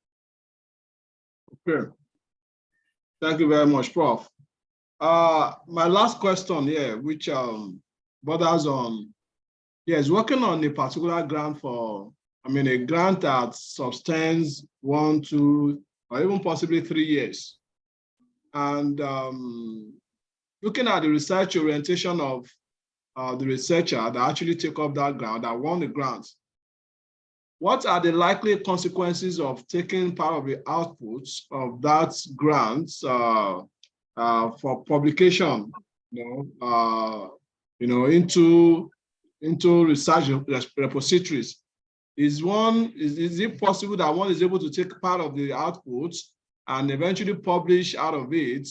Okay. Thank you very much, Prof. My last question here, which borders on, yes, working on a particular grant for, a grant that substance 1, 2, or even possibly 3 years. And looking at the research orientation of the researcher that actually take up that grant, that won the grant, what are the likely consequences of taking part of the outputs of that grant for publication, into research repositories? Is it possible that one is able to take part of the outputs and eventually publish out of it?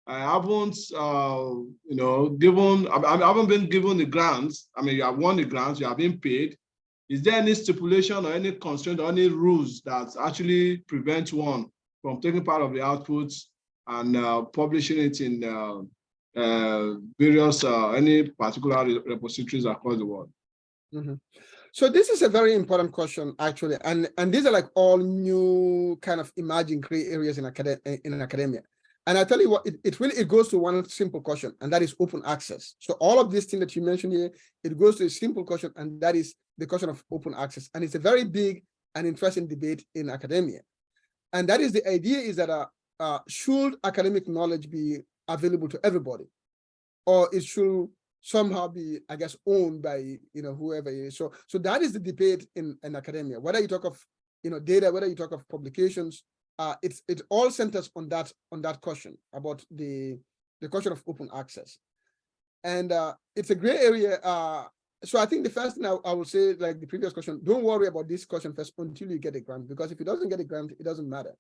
I haven't, I haven't been given the grants. You have won the grants, you have been paid. Is there any stipulation or any constraint or any rules that actually prevent one from taking part of the outputs and publishing it in various, any particular repositories across the world? Mm-hmm. So this is a very important question, actually, and these are like all new kind of emerging gray areas in academia. And I tell you what, it goes to one simple question, and that is open access. So all of these things that you mentioned here, it goes to a simple question, and that is the question of open access. And it's a very big and interesting debate in academia. And that is the idea is that should academic knowledge be available to everybody, or it should somehow be, I guess, owned by whoever it is. So that is the debate in academia. Whether you talk of data, whether you talk of publications, it all centers on that question about the question of open access. And it's a gray area. So I think the first thing I will say, like the previous question, don't worry about this question first until you get a grant, because if it doesn't get a grant, it doesn't matter.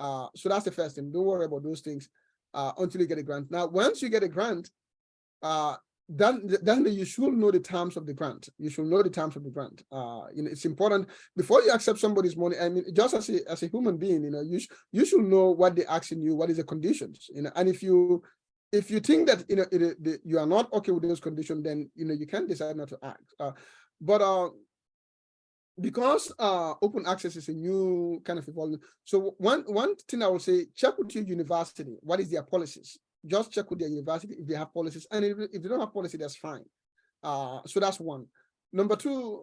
So that's the first thing. Don't worry about those things until you get a grant. Now, once you get a grant, then you should know the terms of the grant. You should know the terms of the grant. It's important before you accept somebody's money. Just as a human being, you should know what they're asking you, what is the conditions, and if you think that you are not okay with those conditions, then you can decide not to act. But because open access is a new kind of evolving. So one thing I will say, check with your university. What is their policies? Just check with their university if they have policies, and if they don't have policy, that's fine. So that's one. number two,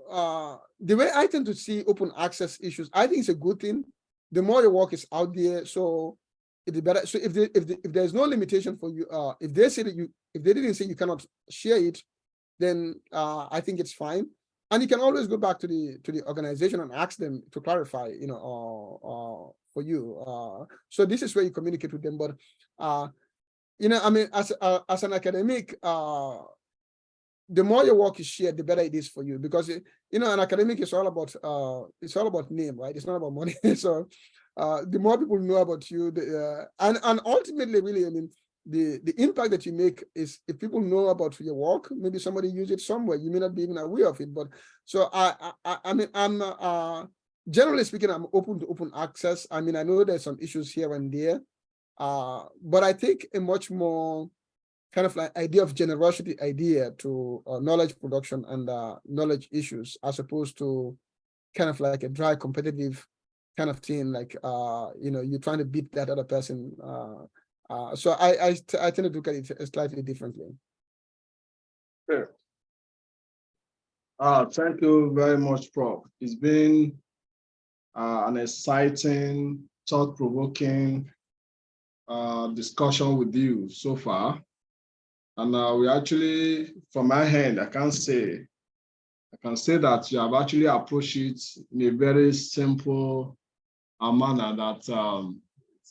the way I tend to see open access issues, I think it's a good thing. The more your work is out there, so it's better. So if there's no limitation for you, if they say that if they didn't say you cannot share it, then I think it's fine. And you can always go back to the organization and ask them to clarify, for you. So this is where you communicate with them. But I mean, as an academic, the more your work is shared, the better it is for you, because an academic is all about name, right? It's not about money. So the more people know about you, and ultimately, really, I mean, the impact that you make is if people know about your work, maybe somebody use it somewhere, you may not be even aware of it. But so I mean, I'm generally speaking, I'm open to open access. I mean, I know there's some issues here and there, but I think a much more kind of like idea of generosity idea to knowledge production and knowledge issues, as opposed to kind of like a dry competitive kind of thing, like you're trying to beat that other person. So I tend to look at it slightly differently. Sure. Thank you very much, Prof. It's been an exciting, thought-provoking discussion with you so far. And we actually, from my hand, I can say that you have actually approached it in a very simple manner that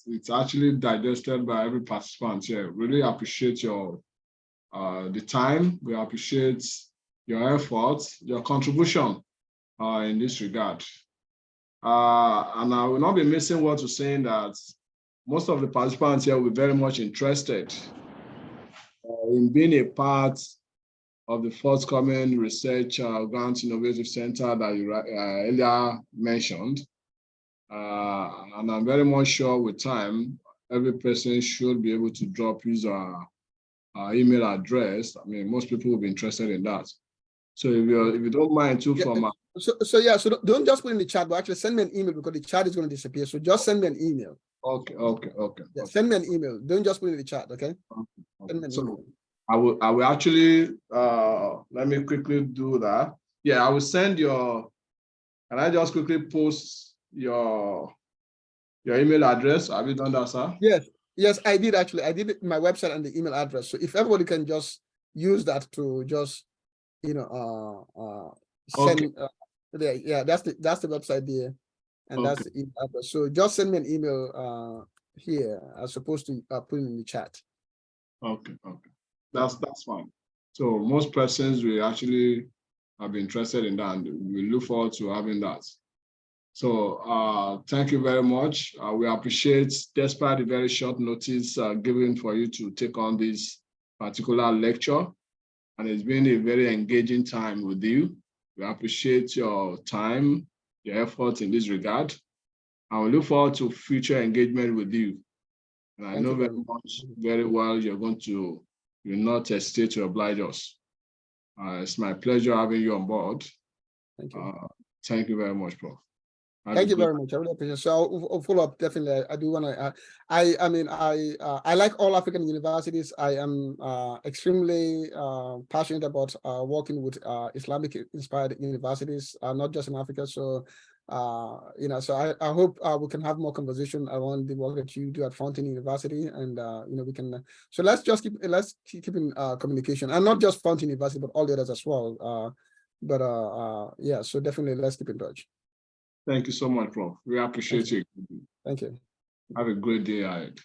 it's actually digested by every participant here. Really appreciate your the time. We appreciate your efforts, your contribution in this regard. And I will not be missing what you're saying, that most of the participants here will be very much interested in being a part of the forthcoming research grant innovative center that you earlier mentioned. And I'm very much sure with time, every person should be able to drop his email address. I mean, most people will be interested in that. So if you don't mind too, from so don't just put in the chat, but actually send me an email, because the chat is going to disappear. So just send me an email. Okay. Yeah, okay. Send me an email. Don't just put it in the chat, okay? Send me an email. I will actually let me quickly do that. Yeah, I will send your. Can I just quickly post your email address? Have you done that, sir? Yes, I did actually. I did my website and the email address. So if everybody can just use that to just send. Okay. Yeah, that's the website there, and that's the email address. So just send me an email here, as opposed to put it in the chat. Okay. That's fine. So most persons will actually be interested in that, and we look forward to having that. So thank you very much. We appreciate, despite the very short notice given for you to take on this particular lecture, and it's been a very engaging time with you. We appreciate your time, your effort in this regard, and we look forward to future engagement with you. And I know very well you'll not hesitate to oblige us. It's my pleasure having you on board. Thank you. Thank you very much, Prof. Thank you very much. I really appreciate it. So I'll follow up definitely. I do want to. I like all African universities. I am extremely passionate about working with Islamic-inspired universities, not just in Africa. So so I hope we can have more conversation around the work that you do at Fountain University, and we can. So let's keep in communication, and not just Fountain University, but all the others as well. Yeah. So definitely, let's keep in touch. Thank you so much, Prof. We appreciate you. Thank you. Have a great day ahead.